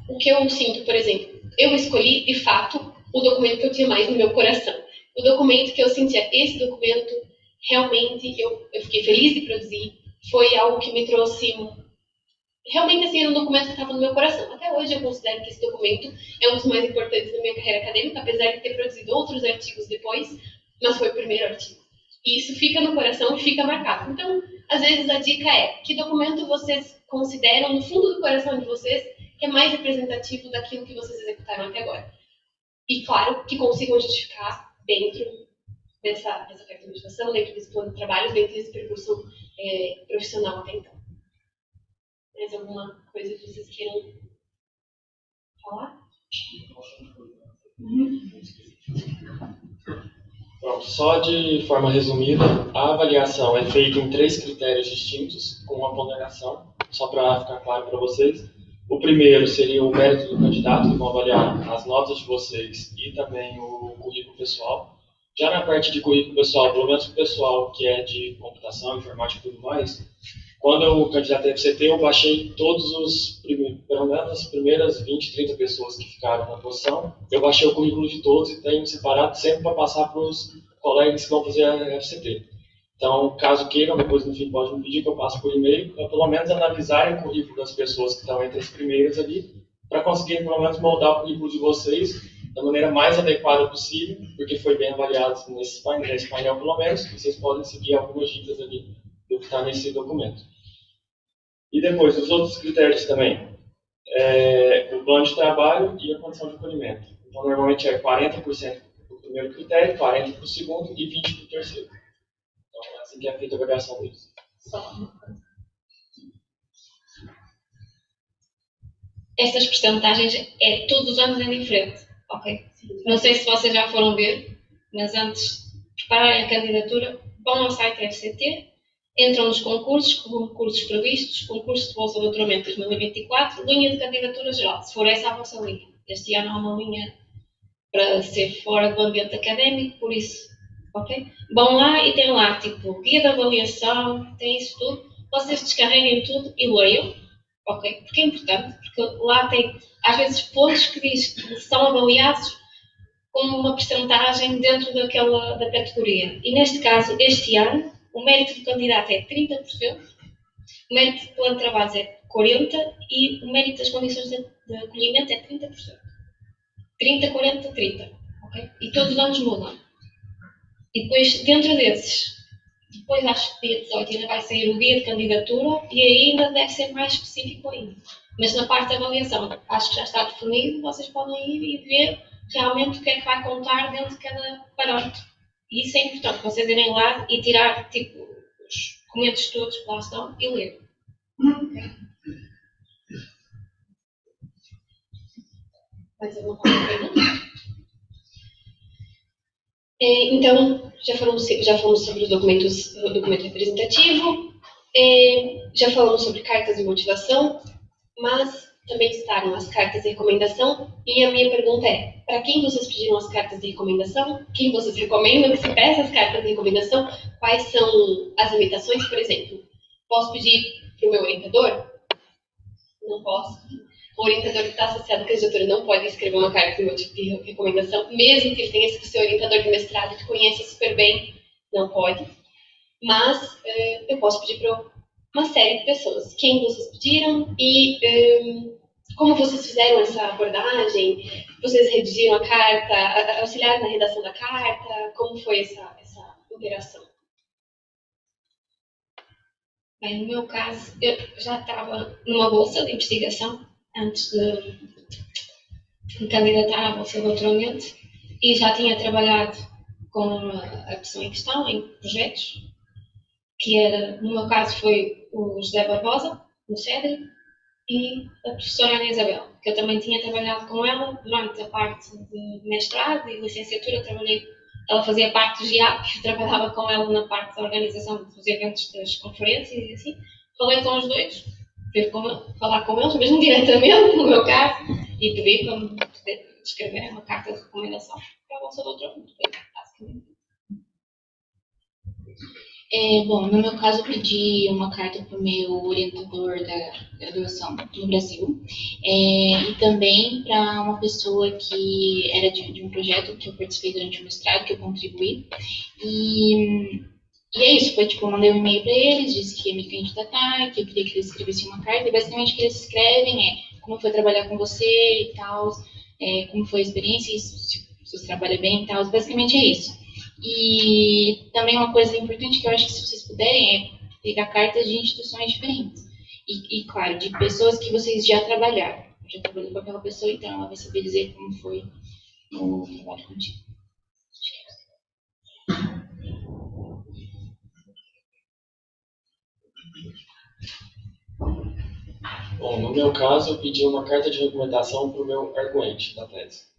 o que eu sinto, por exemplo, eu escolhi, de fato, o documento que eu tinha mais no meu coração. O documento que eu sentia, esse documento, realmente, eu fiquei feliz de produzir, foi algo que me trouxe... Realmente, assim, era um documento que estava no meu coração. Até hoje, eu considero que esse documento é um dos mais importantes da minha carreira acadêmica, apesar de ter produzido outros artigos depois, mas foi o primeiro artigo. E isso fica no coração e fica marcado. Então, às vezes, a dica é que documento vocês consideram, no fundo do coração de vocês, que é mais representativo daquilo que vocês executaram até agora. E, claro, que consigam justificar dentro dessa carta de motivação, dentro desse plano de trabalho, dentro desse percurso profissional até então. Mais alguma coisa que vocês queiram falar? Bom, só de forma resumida, a avaliação é feita em 3 critérios distintos, com uma ponderação, só para ficar claro para vocês. O primeiro seria o mérito do candidato, que vão avaliar as notas de vocês e também o currículo pessoal. Já na parte de currículo pessoal, pelo menos o pessoal que é de computação, informática e tudo mais, quando eu candidatei a FCT, eu baixei pelo menos as primeiras 20, 30 pessoas que ficaram na posição. Eu baixei o currículo de todos e tenho separado sempre para passar para os colegas que vão fazer a FCT. Então, caso queiram, depois no fim pode me pedir que eu passe por e-mail, para pelo menos analisarem o currículo das pessoas que estão entre as primeiras ali, para conseguirem pelo menos moldar o currículo de vocês da maneira mais adequada possível, porque foi bem avaliado nesse painel pelo menos, e vocês podem seguir algumas dicas ali do que está nesse documento. E depois, os outros critérios também, o plano de trabalho e a condição de acolhimento. Então, normalmente é 40% para o primeiro critério, 40% para o segundo e 20% para o terceiro. Então, é assim que é feita a avaliação deles. Essas percentagens todos os anos é diferente, ok? Não sei se vocês já foram ver, mas antes de prepararem a candidatura, vão ao site da FCT, entram nos concursos previstos, concurso de bolsa de doutoramento 2024, linha de candidatura geral, se for essa a vossa linha. Este ano há uma linha para ser fora do ambiente académico, por isso, ok? Vão lá e tem lá, tipo, guia de avaliação, tem isso tudo, vocês descarreguem tudo e leiam, ok? Porque é importante, porque lá tem, às vezes, pontos que diz que são avaliados com uma percentagem dentro da categoria. E neste caso, este ano, o mérito do candidato é 30%, o mérito do plano de trabalho é 40% e o mérito das condições de acolhimento é 30%. 30, 40, 30. Okay? E todos os anos mudam. E depois, dentro desses, depois acho que dia 18 ainda vai sair o guia de candidatura e aí ainda deve ser mais específico ainda. Mas na parte da avaliação, acho que já está definido, vocês podem ir e ver realmente o que é que vai contar dentro de cada parâmetro. E isso é importante, vocês irem lá e tirar tipo, os documentos todos que lá estão e ler. Okay. Mais alguma pergunta? Então, já falamos sobre os documentos, o documento representativo, já falamos sobre cartas de motivação, mas também citaram as cartas de recomendação, e a minha pergunta é, para quem vocês pediram as cartas de recomendação? Quem vocês recomendam que se peça as cartas de recomendação? Quais são as limitações, por exemplo? Posso pedir para o meu orientador? Não posso. O orientador que está associado à candidatura não pode escrever uma carta de recomendação, mesmo que ele tenha sido seu orientador de mestrado, que conheça super bem, não pode. Mas eu posso pedir para uma série de pessoas. Quem vocês pediram e como vocês fizeram essa abordagem? Vocês redigiram a carta, auxiliaram na redação da carta? Como foi essa interação? Bem, no meu caso, eu já estava numa bolsa de investigação antes de me candidatar à bolsa de doutoramento e já tinha trabalhado com a pessoa em questão, em projetos, que era, no meu caso foi o José Barbosa, no CEDRI, e a professora Ana Isabel, que eu também tinha trabalhado com ela durante a parte de mestrado e licenciatura. Ela fazia parte do GIAP, eu trabalhava com ela na parte da organização dos eventos das conferências e assim. Falei com os dois, fui falar com eles, mesmo diretamente, no meu caso, e pedi para me escrever uma carta de recomendação para a bolsa de doutoramento, basicamente. Bom, no meu caso, eu pedi uma carta para o meu orientador da graduação no Brasil e também para uma pessoa que era de um projeto que eu participei durante o mestrado, que eu contribuí. E é isso, foi tipo, eu mandei um e-mail para eles, disse que ia me candidatar, que eu queria que eles escrevessem uma carta, e basicamente o que eles escrevem é como foi trabalhar com você e tal, como foi a experiência, se você trabalha bem e tal, basicamente é isso. E também uma coisa importante que eu acho que se vocês puderem é pegar cartas de instituições diferentes. E claro, de pessoas que vocês já trabalharam. Eu já trabalhei com aquela pessoa, então ela vai saber dizer como foi o trabalho contigo. Bom, no meu caso, eu pedi uma carta de recomendação para o meu arguente da tese.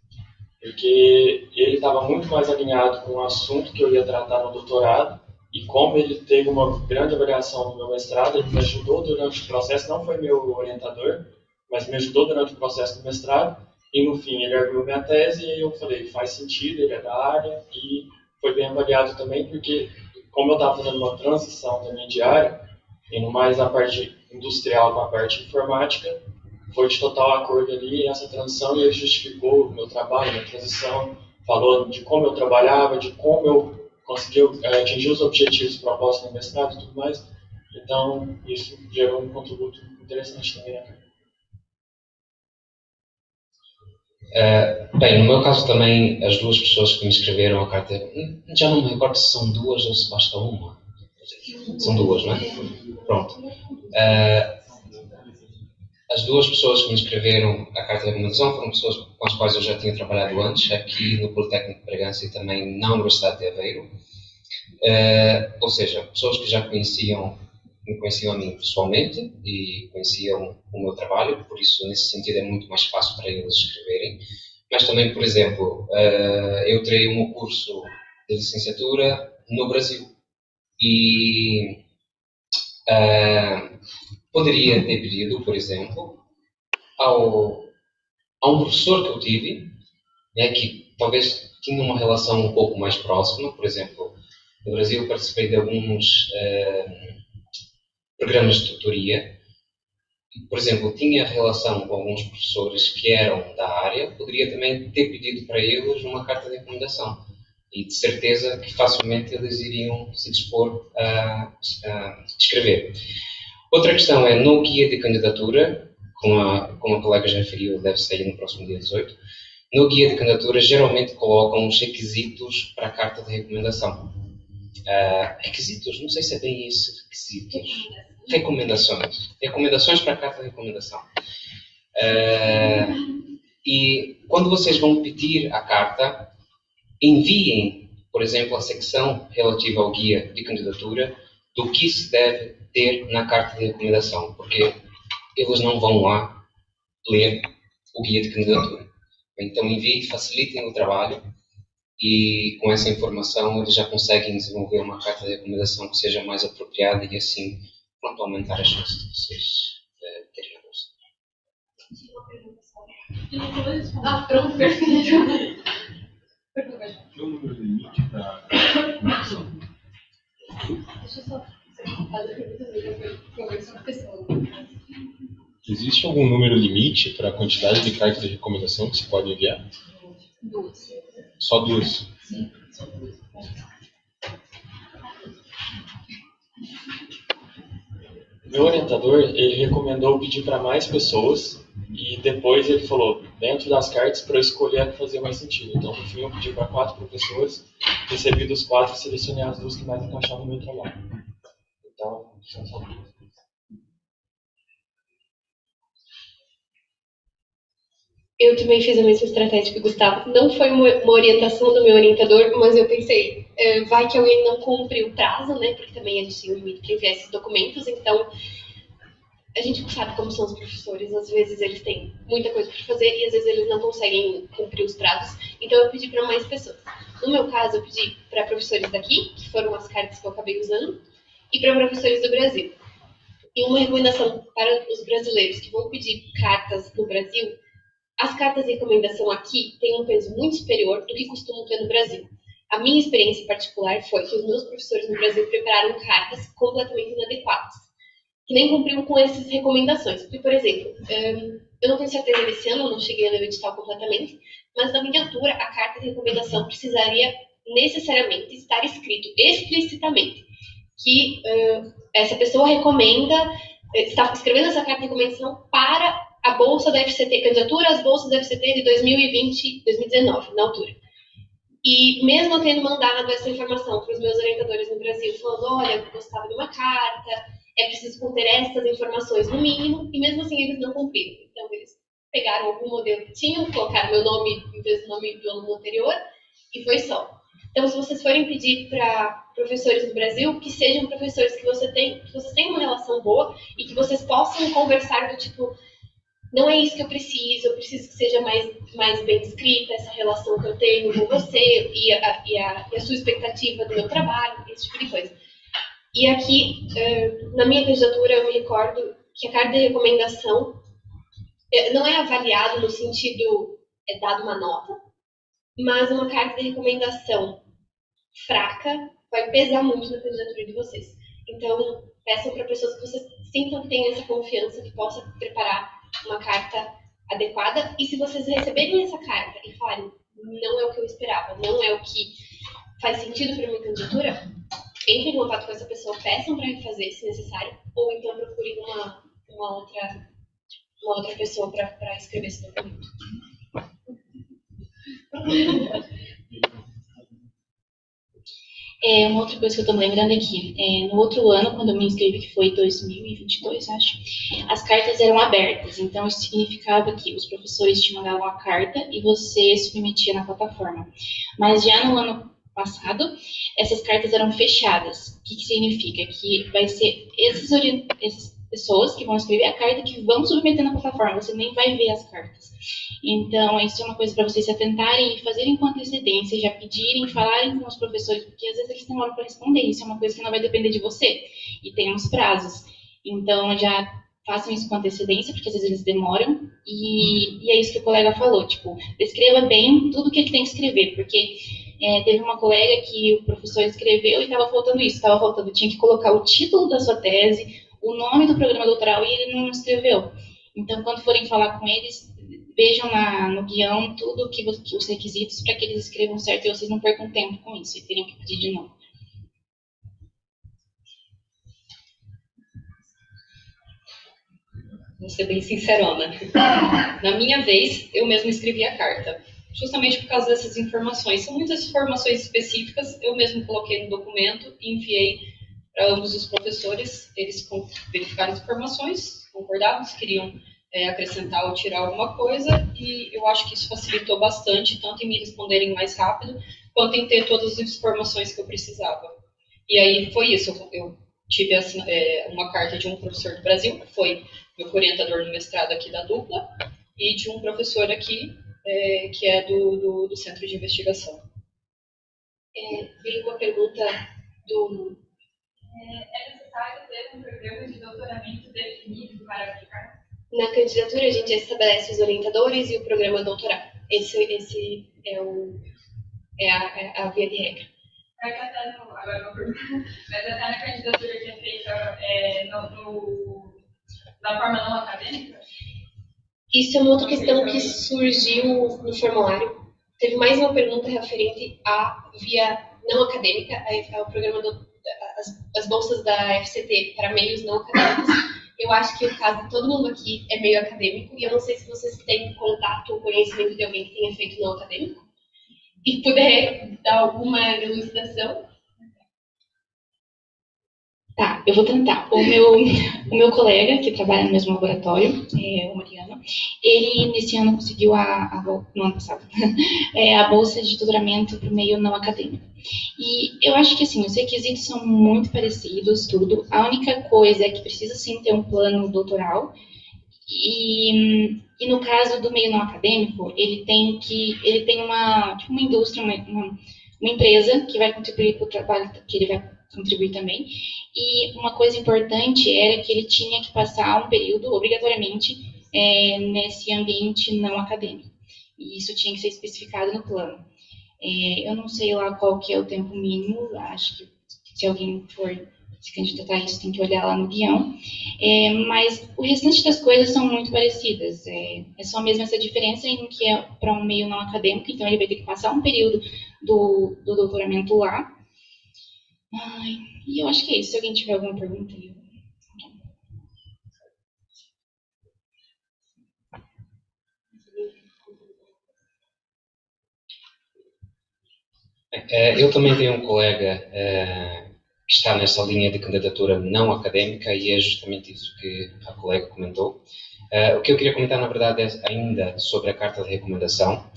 Porque ele estava muito mais alinhado com o assunto que eu ia tratar no doutorado, e como ele teve uma grande avaliação no meu mestrado, ele me ajudou durante o processo, não foi meu orientador, mas me ajudou durante o processo do mestrado, e no fim ele arguiu minha tese, e eu falei, faz sentido, ele é da área, e foi bem avaliado também, porque como eu estava fazendo uma transição também de área, indo mais a parte industrial com a parte informática, foi de total acordo ali essa transição, e ele justificou o meu trabalho, minha transição, falou de como eu trabalhava, de como eu consegui atingir os objetivos propostos no mestrado e tudo mais. Então, isso gerou um contributo interessante também. Bem, no meu caso também, as duas pessoas que me escreveram a carta, já não me recordo se são duas ou se basta uma. São duas, não é? Pronto. As duas pessoas que me escreveram a carta de recomendação foram pessoas com as quais eu já tinha trabalhado antes, aqui no Politécnico de Bragança e também na Universidade de Aveiro. Ou seja, pessoas que já me conheciam a mim pessoalmente e conheciam o meu trabalho, por isso, nesse sentido, é muito mais fácil para eles escreverem. Mas também, por exemplo, eu terei um curso de licenciatura no Brasil e poderia ter pedido, por exemplo, a um professor que eu tive, né, que talvez tinha uma relação um pouco mais próxima. Por exemplo, no Brasil participei de alguns programas de tutoria. Por exemplo, tinha relação com alguns professores que eram da área, poderia também ter pedido para eles uma carta de recomendação. E de certeza que facilmente eles iriam se dispor a escrever. Outra questão é, no guia de candidatura, como a colega já referiu, deve sair no próximo dia 18, no guia de candidatura geralmente colocam os requisitos para a carta de recomendação. Requisitos? Não sei se é bem isso, requisitos. Recomendações. Recomendações para a carta de recomendação. E quando vocês vão pedir a carta, enviem, por exemplo, a secção relativa ao guia de candidatura do que se deve ter na carta de recomendação, porque eles não vão lá ler o guia de candidatura. Então enviem, facilitem o trabalho e com essa informação eles já conseguem desenvolver uma carta de recomendação que seja mais apropriada e assim, pronto, aumentar as chances de vocês terem a bolsa. Pronto, perfeito. Tem um número limite para recomendação? Deixa eu só fazer a pergunta dele, conversar com a pessoa. Existe algum número limite para a quantidade de cartas de recomendação que se pode enviar? Duas. Só duas? Sim, só duas. Meu orientador, ele recomendou pedir para mais pessoas e depois ele falou, dentro das cartas, para eu escolher a que fazia mais sentido. Então, no fim, eu pedi para 4 professores, recebi dos 4 e selecionei as 2 que mais encaixavam no meu trabalho. Então, são só 2. Eu também fiz a mesma estratégia que o Gustavo. Não foi uma orientação do meu orientador, mas eu pensei, vai que alguém não cumpre o prazo, né? Porque também a gente tem um limite para enviar esses documentos, então a gente sabe como são os professores. Às vezes eles têm muita coisa para fazer e às vezes eles não conseguem cumprir os prazos. Então eu pedi para mais pessoas. No meu caso, eu pedi para professores daqui, que foram as cartas que eu acabei usando, e para professores do Brasil. E uma recomendação para os brasileiros que vão pedir cartas no Brasil: as cartas de recomendação aqui têm um peso muito superior do que costumam ter no Brasil. A minha experiência particular foi que os meus professores no Brasil prepararam cartas completamente inadequadas, que nem cumpriam com essas recomendações. Porque, por exemplo, eu não tenho certeza desse ano, eu não cheguei a ler o edital completamente, mas na minha altura, a carta de recomendação precisaria necessariamente estar escrito explicitamente que essa pessoa recomenda, está escrevendo essa carta de recomendação para a bolsa da FCT, candidatura às bolsas da FCT de 2020, 2019, na altura. E mesmo eu tendo mandado essa informação para os meus orientadores no Brasil, falando, olha, eu gostava de uma carta, é preciso conter essas informações no mínimo, e mesmo assim eles não cumpriram. Então eles pegaram algum modelo que tinham, colocaram meu nome em vez do nome do aluno anterior, e foi só. Então, se vocês forem pedir para professores do Brasil, que sejam professores que vocês tenham uma relação boa e que vocês possam conversar do tipo, não é isso que eu preciso que seja mais bem escrita essa relação que eu tenho com você e a sua expectativa do meu trabalho, esse tipo de coisa. E aqui, na minha candidatura, eu me recordo que a carta de recomendação não é avaliado no sentido, dado uma nota, mas uma carta de recomendação fraca vai pesar muito na candidatura de vocês. Então, peçam para pessoas que vocês sintam que têm essa confiança, que possam preparar uma carta adequada. E se vocês receberem essa carta e falarem, não é o que eu esperava, não é o que faz sentido para minha candidatura, entrem em contato com essa pessoa, peçam para refazer se necessário, ou então procurem uma outra pessoa para escrever esse documento. Uma outra coisa que eu estou me lembrando aqui, no outro ano, quando eu me inscrevi, que foi 2022, acho, as cartas eram abertas, então isso significava que os professores te mandavam a carta e você submetia na plataforma. Mas já no ano passado, essas cartas eram fechadas. O que significa? Que vai ser essas pessoas que vão escrever a carta que vão submeter na plataforma, você nem vai ver as cartas. Então, isso é uma coisa para vocês se atentarem e fazerem com antecedência, já pedirem, falarem com os professores, porque às vezes eles demoram para responder. Isso é uma coisa que não vai depender de você e tem uns prazos. Então, já façam isso com antecedência, porque às vezes eles demoram. E é isso que o colega falou, tipo, descreva bem tudo o que tem que escrever, porque teve uma colega que o professor escreveu e estava faltando isso, tinha que colocar o título da sua tese, o nome do programa doutoral, e ele não escreveu. Então, quando forem falar com eles, vejam no guião tudo os requisitos para que eles escrevam certo e vocês não percam tempo com isso e tenham que pedir de novo. Vou ser bem sincerona. Na minha vez, eu mesma escrevi a carta, justamente por causa dessas informações. São muitas informações específicas, eu mesmo coloquei no documento e enviei para ambos os professores. Eles verificaram as informações, concordavam se queriam acrescentar ou tirar alguma coisa, e eu acho que isso facilitou bastante, tanto em me responderem mais rápido, quanto em ter todas as informações que eu precisava. E aí foi isso, eu tive uma carta de um professor do Brasil, que foi meu orientador no mestrado aqui da dupla, e de um professor aqui, que é do Centro de Investigação. Veio uma pergunta do... É necessário ter um programa de doutoramento definido para aplicar? Na candidatura, a gente estabelece os orientadores e o programa doutoral. Esse é a via de regra. Agora uma pergunta. Mas até na candidatura que é feita da forma não acadêmica? Isso é uma outra questão que surgiu no formulário. Teve mais uma pergunta referente à via não acadêmica, ao programa as bolsas da FCT para meios não acadêmicos. Eu acho que o caso de todo mundo aqui é meio acadêmico, e eu não sei se vocês têm contato ou conhecimento de alguém que tenha feito não acadêmico e puder dar alguma elucidação. Tá, eu vou tentar. O meu colega, que trabalha no mesmo laboratório, o Mariano, ele nesse ano conseguiu no ano passado, a bolsa de doutoramento para o meio não acadêmico. E eu acho que, assim, os requisitos são muito parecidos, tudo. A única coisa é que precisa, sim, ter um plano doutoral. E no caso do meio não acadêmico, ele tem uma indústria, uma empresa que vai contribuir para o trabalho que ele vai contribuir também. E uma coisa importante era que ele tinha que passar um período, obrigatoriamente, nesse ambiente não acadêmico. E isso tinha que ser especificado no plano. Eu não sei lá qual que é o tempo mínimo, acho que se alguém for se candidatar a isso, tem que olhar lá no guião. Mas o restante das coisas são muito parecidas. É só mesmo essa diferença em que é para um meio não acadêmico, então ele vai ter que passar um período do doutoramento lá. E eu acho que é isso. Se alguém tiver alguma pergunta, Eu também tenho um colega que está nessa linha de candidatura não académica e é justamente isso que a colega comentou. O que eu queria comentar, na verdade, é ainda sobre a carta de recomendação.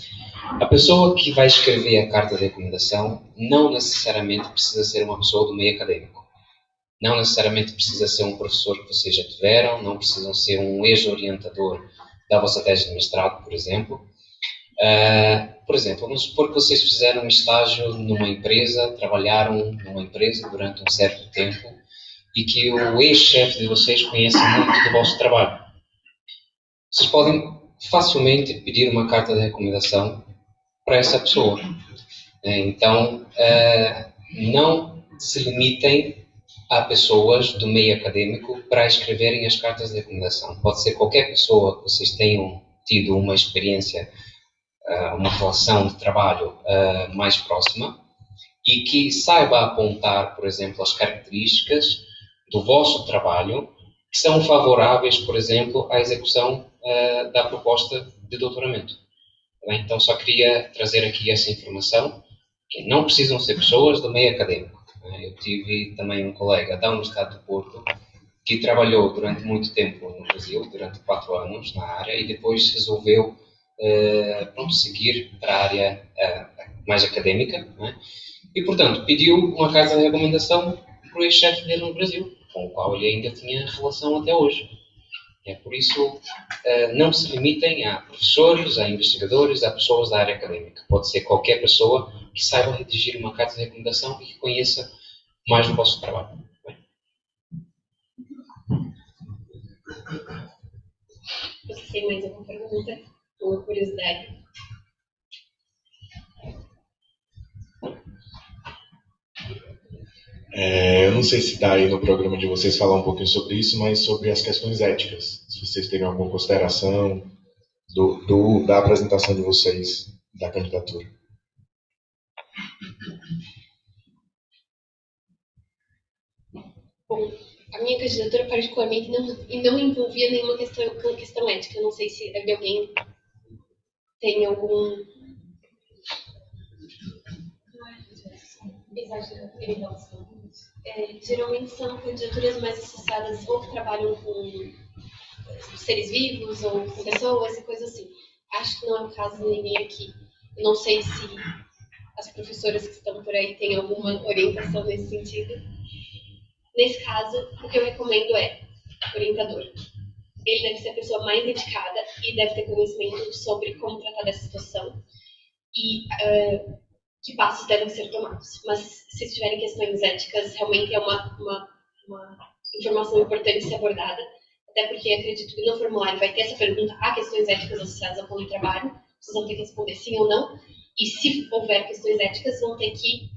A pessoa que vai escrever a carta de recomendação não necessariamente precisa ser uma pessoa do meio acadêmico. Não necessariamente precisa ser um professor que vocês já tiveram, não precisam ser um ex-orientador da vossa tese de mestrado, por exemplo. Por exemplo, vamos supor que vocês fizeram um estágio numa empresa, trabalharam numa empresa durante um certo tempo e que o ex-chefe de vocês conhece muito do vosso trabalho. Vocês podem facilmente pedir uma carta de recomendação para essa pessoa. Então, não se limitem a pessoas do meio acadêmico para escreverem as cartas de recomendação. Pode ser qualquer pessoa que vocês tenham tido uma experiência, uma relação de trabalho mais próxima e que saiba apontar, por exemplo, as características do vosso trabalho que são favoráveis, por exemplo, à execução da proposta de doutoramento. Então, só queria trazer aqui essa informação, que não precisam ser pessoas do meio acadêmico. Eu tive também um colega da Universidade do Porto que trabalhou durante muito tempo no Brasil, durante 4 anos na área, e depois resolveu seguir para a área mais académica, e, portanto, pediu uma carta de recomendação para o ex-chefe dele no Brasil, com o qual ele ainda tinha relação até hoje. Por isso, não se limitem a professores, a investigadores, a pessoas da área académica. Pode ser qualquer pessoa que saiba redigir uma carta de recomendação e que conheça mais o vosso trabalho. Você tem mais alguma pergunta? Ou curiosidade? Eu não sei se dá aí no programa de vocês falar um pouquinho sobre isso, mas sobre as questões éticas. Se vocês terem alguma consideração da apresentação de vocês, da candidatura. Bom, a minha candidatura particularmente não envolvia nenhuma questão ética. Eu não sei se alguém tem algum... geralmente são candidaturas mais associadas ou que trabalham com seres vivos ou com pessoas e coisas assim. Acho que não é o caso de ninguém aqui. Eu não sei se as professoras que estão por aí têm alguma orientação nesse sentido. Nesse caso, o que eu recomendo é orientador. Ele deve ser a pessoa mais dedicada e deve ter conhecimento sobre como tratar dessa situação e que passos devem ser tomados. Mas se tiverem questões éticas, realmente é uma informação importante ser abordada, até porque acredito que no formulário vai ter essa pergunta: há questões éticas associadas ao politrabalho? Vocês vão ter que responder sim ou não, e se houver questões éticas, vão ter que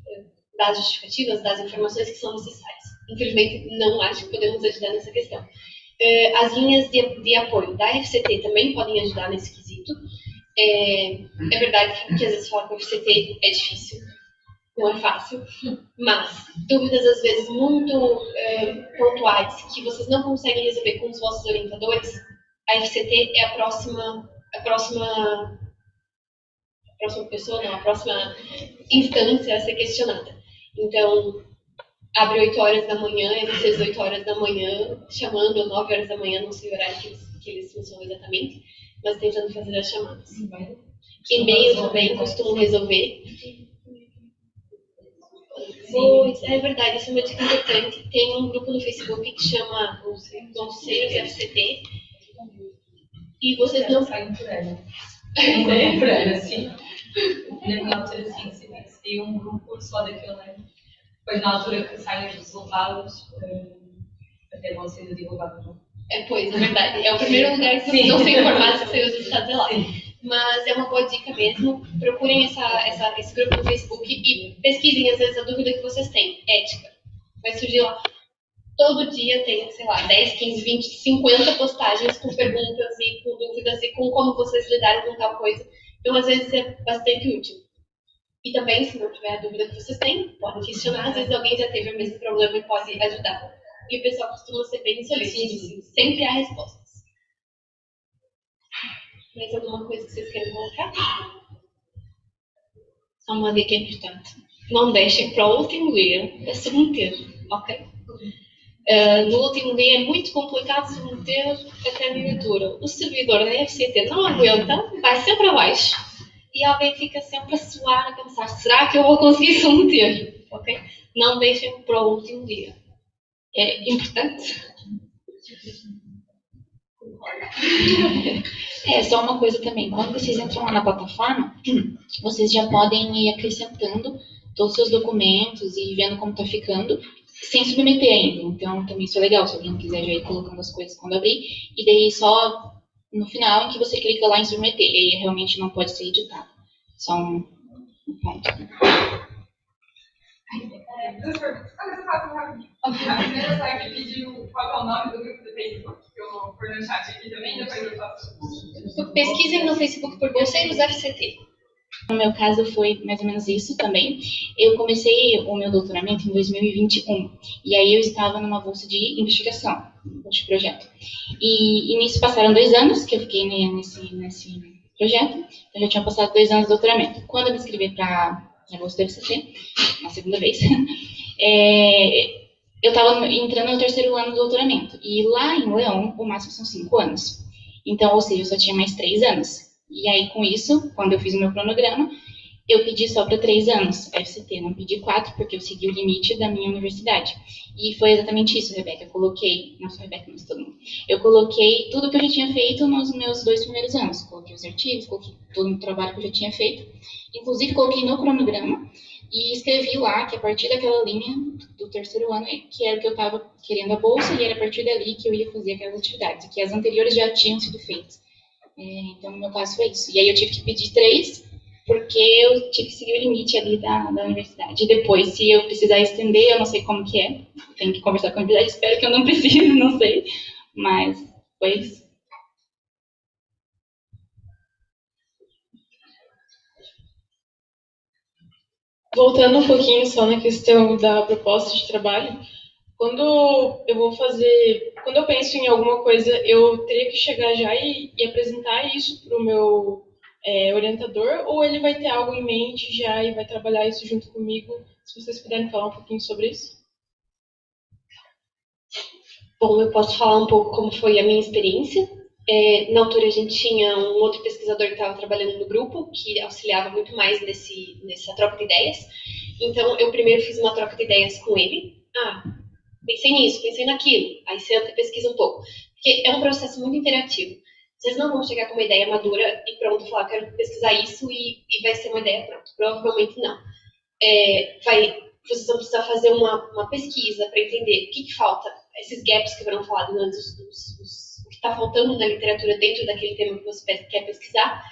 dar as justificativas, dar as informações que são necessárias. Infelizmente, não acho que podemos ajudar nessa questão. As linhas de apoio da FCT também podem ajudar nesse quesito. É verdade que às vezes falar com a FCT é difícil, não é fácil, mas dúvidas às vezes muito pontuais que vocês não conseguem resolver com os vossos orientadores, a FCT é a próxima pessoa, não, a próxima instância a ser questionada. Então, abre 8 horas da manhã, e vocês 8 horas da manhã, chamando, ou 9 horas da manhã, não sei o horário que eles funcionam exatamente, mas tentando fazer as chamadas. E-mail também costumo resolver. Pois, é verdade, isso é uma dica importante. Tem um grupo no Facebook que chama Conselhos FCT. E vocês não saem por ela. É por ela, sim. Na altura, sim, seria um grupo só daquele ano. Depois, na altura que saem os resultados, até vão ser divulgados. Pois, é verdade. É o primeiro lugar que vocês vão ser informados que saem os resultados lá. Mas é uma boa dica mesmo. Procurem esse grupo no Facebook e pesquisem, às vezes, a dúvida que vocês têm. Ética. Vai surgir lá. Todo dia tem, sei lá, 10, 15, 20, 50 postagens com perguntas e com dúvidas e com como vocês lidaram com tal coisa. Então, às vezes, é bastante útil. E também, se não tiver a dúvida que vocês têm, podem questionar. Às vezes, alguém já teve o mesmo problema e pode ajudar. E o pessoal costuma ser bem solícito. Sempre há respostas. Mais alguma coisa que vocês querem colocar? Só uma dica importante. Não deixem para o último dia a submeter, ok? No último dia é muito complicado submeter a candidatura. O servidor da FCT não aguenta, vai sempre abaixo e alguém fica sempre a suar, a pensar: será que eu vou conseguir submeter? Ok? Não deixem para o último dia. É importante. Só uma coisa também. Quando vocês entram lá na plataforma, vocês já podem ir acrescentando todos os seus documentos e vendo como está ficando, sem submeter ainda. Então, também isso é legal, se alguém quiser já ir colocando as coisas quando abrir. E daí só no final em que você clica lá em submeter. E aí realmente não pode ser editado. Só um ponto. Duas perguntas. Eu faço rapidinho. A primeira só que pediu qual é o nome do grupo do Facebook, que eu pôr no chat aqui também, depois eu faço. Pesquisem no Facebook por Conselhos FCT. No meu caso foi mais ou menos isso também. Eu comecei o meu doutoramento em 2021 e aí eu estava numa bolsa de investigação, de projeto. E nisso passaram 2 anos que eu fiquei nesse projeto. Eu já tinha passado 2 anos de doutoramento. Quando eu me inscrevi para a bolsa do FCT, na segunda vez, eu estava entrando no 3º ano do doutoramento. E lá em Leão, o máximo são 5 anos. Então, ou seja, eu só tinha mais 3 anos. E aí, com isso, quando eu fiz o meu cronograma, eu pedi só para 3 anos a FCT, não pedi 4, porque eu segui o limite da minha universidade. E foi exatamente isso, Rebeca. Eu coloquei, não só Rebeca, mas todo mundo. Eu coloquei tudo que eu já tinha feito nos meus 2 primeiros anos. Coloquei os artigos, coloquei todo o trabalho que eu já tinha feito. Inclusive, coloquei no cronograma e escrevi lá que a partir daquela linha do 3º ano, que era o que eu estava querendo a bolsa, e era a partir dali que eu ia fazer aquelas atividades, que as anteriores já tinham sido feitas. Então, no meu caso, foi isso. E aí eu tive que pedir 3, porque eu tive que seguir o limite ali da universidade. E depois, se eu precisar estender, eu não sei como que é. Tenho que conversar com a universidade, espero que eu não precise, não sei. Mas foi isso. Voltando um pouquinho só na questão da proposta de trabalho, quando eu penso em alguma coisa, eu teria que chegar já e apresentar isso para o meu orientador, ou ele vai ter algo em mente já e vai trabalhar isso junto comigo? Se vocês puderem falar um pouquinho sobre isso. Bom, eu posso falar um pouco como foi a minha experiência. Na altura, a gente tinha um outro pesquisador que estava trabalhando no grupo, que auxiliava muito mais nessa troca de ideias. Então, eu primeiro fiz uma troca de ideias com ele. Pensei nisso, pensei naquilo. Aí senta e pesquisa um pouco. Porque é um processo muito interativo. Vocês não vão chegar com uma ideia madura e pronto, falar, quero pesquisar isso e vai ser uma ideia pronta. Provavelmente não. Vocês vão precisar fazer uma pesquisa para entender o que falta, esses gaps que foram falados antes, o que está faltando na literatura dentro daquele tema que você quer pesquisar.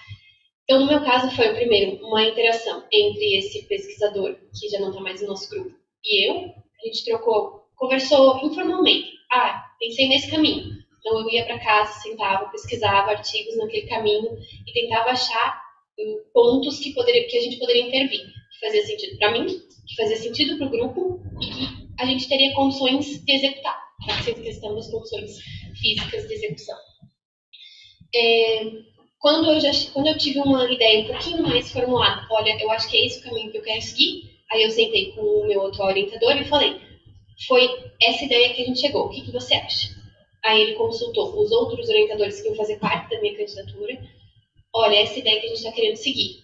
Então, no meu caso, foi, primeiro, uma interação entre esse pesquisador, que já não está mais no nosso grupo, e eu. A gente conversou informalmente. Pensei nesse caminho. Então, eu ia para casa, sentava, pesquisava artigos naquele caminho e tentava achar pontos que a gente poderia intervir, que fazia sentido para mim, que fazia sentido para o grupo e que a gente teria condições de executar, na questão das condições físicas de execução. Quando eu tive uma ideia um pouquinho mais formulada, olha, eu acho que é esse o caminho que eu quero seguir, aí eu sentei com o meu outro orientador e falei, foi essa ideia que a gente chegou. O que você acha? Aí ele consultou os outros orientadores que iam fazer parte da minha candidatura. Olha, essa ideia que a gente está querendo seguir.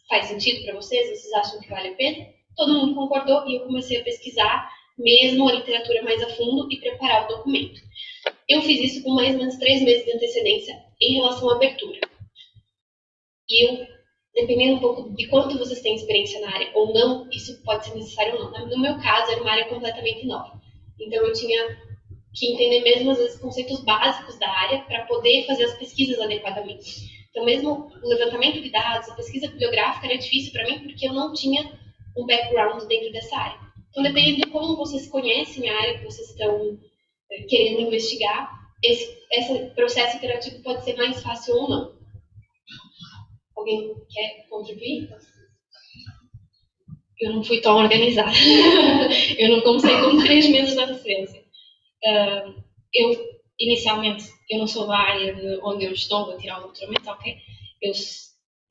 Faz sentido para vocês? Vocês acham que vale a pena? Todo mundo concordou e eu comecei a pesquisar mesmo a literatura mais a fundo e preparar o documento. Eu fiz isso com mais ou menos 3 meses de antecedência em relação à abertura. E dependendo um pouco de quanto vocês têm experiência na área ou não, isso pode ser necessário ou não. No meu caso, era uma área completamente nova. Então, eu tinha que entender mesmo, às vezes, conceitos básicos da área para poder fazer as pesquisas adequadamente. Então, mesmo o levantamento de dados, a pesquisa bibliográfica era difícil para mim porque eu não tinha um background dentro dessa área. Então, dependendo de como vocês conhecem a área que vocês estão querendo investigar, esse processo interativo pode ser mais fácil ou não. Alguém quer contribuir? Eu não fui tão organizada. Eu não comecei com 3 meses de antecedência. Inicialmente, eu não sou da área de onde eu estou a tirar o doutoramento, ok?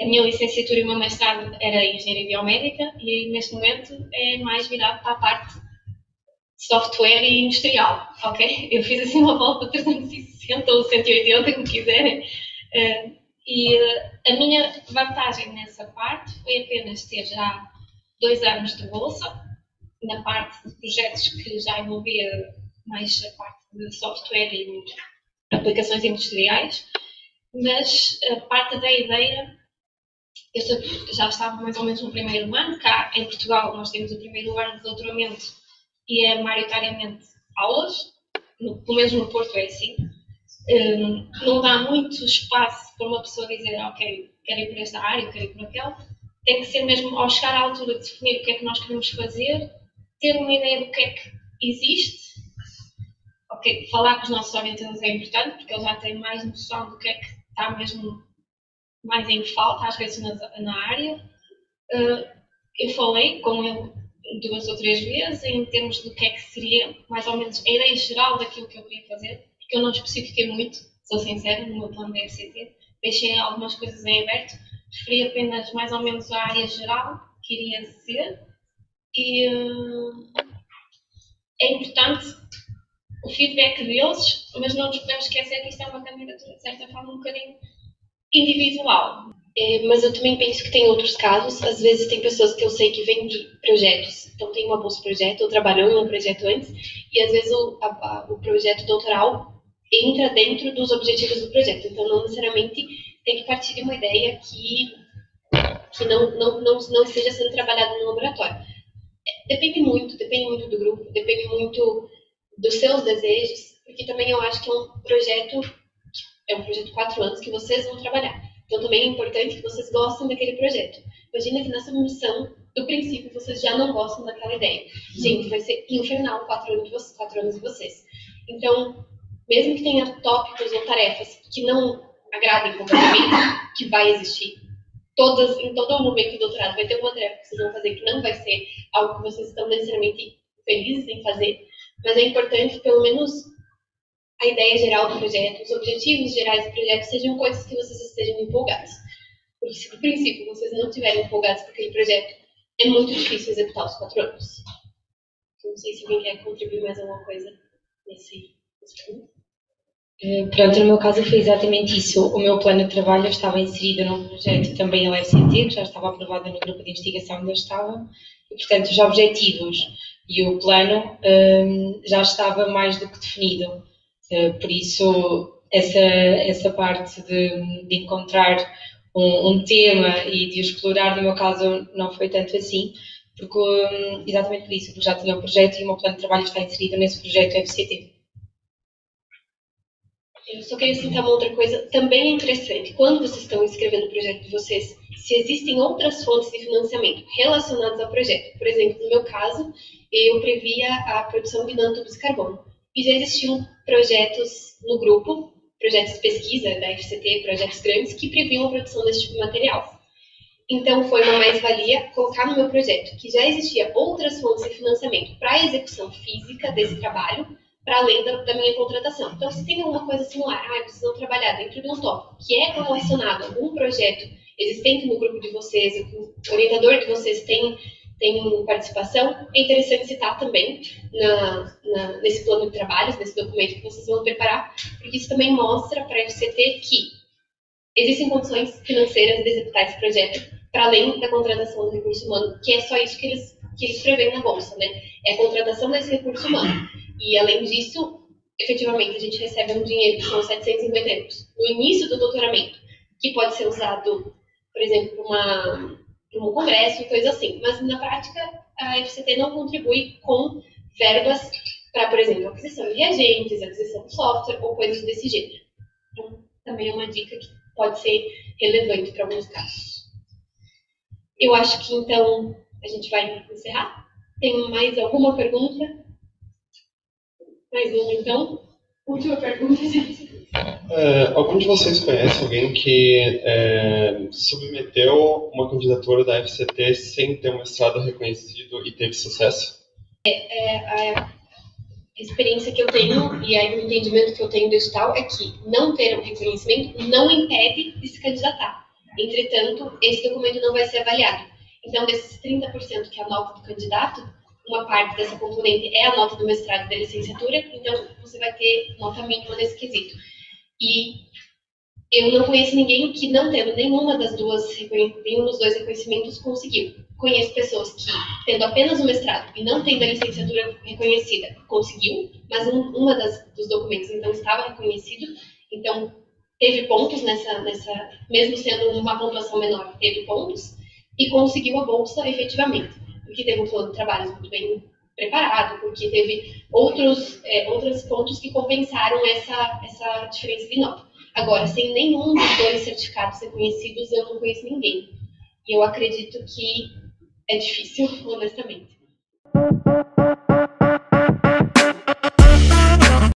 A minha licenciatura e o meu mestrado era em engenharia biomédica e neste momento é mais virado para a parte de software e industrial, ok? Eu fiz assim uma volta 360 ou 180, como quiserem. E a minha vantagem nessa parte foi apenas ter já 2 anos de bolsa, na parte de projetos que já envolvia mais a parte de software e aplicações industriais, mas a parte da ideia, eu já estava mais ou menos no primeiro ano. Cá em Portugal nós temos o primeiro ano de doutoramento e é maioritariamente aulas, pelo menos no Porto é assim. Não dá muito espaço para uma pessoa dizer, ok, quero ir por esta área, quero ir por aquela. Tem que ser mesmo, ao chegar à altura de definir o que é que nós queremos fazer, ter uma ideia do que é que existe. Ok, falar com os nossos orientadores é importante, porque eles já têm mais noção do que é que está mesmo mais em falta, às vezes, na área. Eu falei com ele 2 ou 3 vezes em termos do que é que seria, mais ou menos, a ideia geral daquilo que eu queria fazer, porque eu não especifiquei muito, sou sincera, no meu plano da FCT. Deixei algumas coisas em aberto, referi apenas mais ou menos a área geral que iria ser. E é importante o feedback deles, mas não nos podemos esquecer que isto é uma candidatura, de certa forma, um bocadinho individual. Mas eu também penso que tem outros casos. Às vezes tem pessoas que eu sei que vêm de projetos, então tem uma bolsa projeto, ou trabalhou em um projeto antes, e às vezes o projeto doutoral entra dentro dos objetivos do projeto. Então não necessariamente tem que partir de uma ideia que não esteja sendo trabalhada no laboratório. Depende muito do grupo, depende muito dos seus desejos, porque também eu acho que é um projeto de 4 anos que vocês vão trabalhar. Então também é importante que vocês gostem daquele projeto. Imagina que na submissão, do princípio, vocês já não gostam daquela ideia. Gente, vai ser infernal 4 anos de vocês. Então, mesmo que tenha tópicos ou tarefas que não agradem completamente, que vai existir, em todo momento do doutorado vai ter uma tarefa que vocês vão fazer que não vai ser algo que vocês estão necessariamente felizes em fazer, mas é importante que pelo menos a ideia geral do projeto, os objetivos gerais do projeto sejam coisas que vocês estejam empolgados. Porque se no princípio vocês não estiverem empolgados com aquele projeto, é muito difícil executar os 4 anos. Não sei se alguém quer contribuir mais alguma coisa nesse ponto. Pronto, no meu caso foi exatamente isso. O meu plano de trabalho estava inserido num projeto também a LFCT, que já estava aprovado no grupo de investigação onde eu estava, e portanto os objetivos e o plano já estava mais do que definido. Por isso, essa parte de encontrar um tema e de o explorar, no meu caso, não foi tanto assim, porque exatamente por isso, porque já tinha um projeto e o meu plano de trabalho está inserido nesse projeto FCT. Eu só queria citar uma outra coisa, também é interessante, quando vocês estão escrevendo o projeto de vocês, se existem outras fontes de financiamento relacionadas ao projeto. Por exemplo, no meu caso, eu previa a produção de nanotubos de carbono. E já existiam projetos no grupo, projetos de pesquisa da FCT, projetos grandes, que previam a produção desse tipo de material. Então, foi uma mais-valia colocar no meu projeto que já existia outras fontes de financiamento para a execução física desse trabalho, para além da minha contratação. Então, se tem alguma coisa similar, vocês vão trabalhar dentro de um tópico que é relacionado a algum projeto existente no grupo de vocês, o orientador de vocês tem tem participação. É interessante citar também nesse plano de trabalhos, nesse documento que vocês vão preparar, porque isso também mostra para a FCT que existem condições financeiras de executar esse projeto, para além da contratação do recurso humano, que é só isso que eles prevêem na Bolsa, né? É a contratação desse recurso humano. E, além disso, efetivamente, a gente recebe um dinheiro que são 750 euros no início do doutoramento, que pode ser usado, por exemplo, para um congresso, coisa assim. Mas, na prática, a FCT não contribui com verbas para, por exemplo, aquisição de reagentes, aquisição de software ou coisas desse gênero. Então, também é uma dica que pode ser relevante para alguns casos. Eu acho que, então, a gente vai encerrar. Tem mais alguma pergunta? Mais uma, então. Última pergunta, gente. Algum de vocês conhece alguém que submeteu uma candidatura da FCT sem ter um mestrado reconhecido e teve sucesso? A experiência que eu tenho e o entendimento que eu tenho do edital é que não ter um reconhecimento não impede de se candidatar. Entretanto, esse documento não vai ser avaliado. Então, desses 30% que é a nota do candidato, uma parte dessa componente é a nota do mestrado e da licenciatura, então você vai ter nota mínima nesse quesito. E eu não conheço ninguém que, não tendo nenhum dos dois reconhecimentos, conseguiu. Conheço pessoas que, tendo apenas o mestrado e não tendo a licenciatura reconhecida, conseguiu, mas dos documentos então estava reconhecido, então teve pontos mesmo sendo uma pontuação menor, teve pontos e conseguiu a bolsa efetivamente, porque teve um plano de trabalhos muito bem preparado, porque teve outros pontos que compensaram essa diferença de nota. Agora, sem nenhum dos dois certificados reconhecidos, eu não conheço ninguém. E eu acredito que é difícil, honestamente.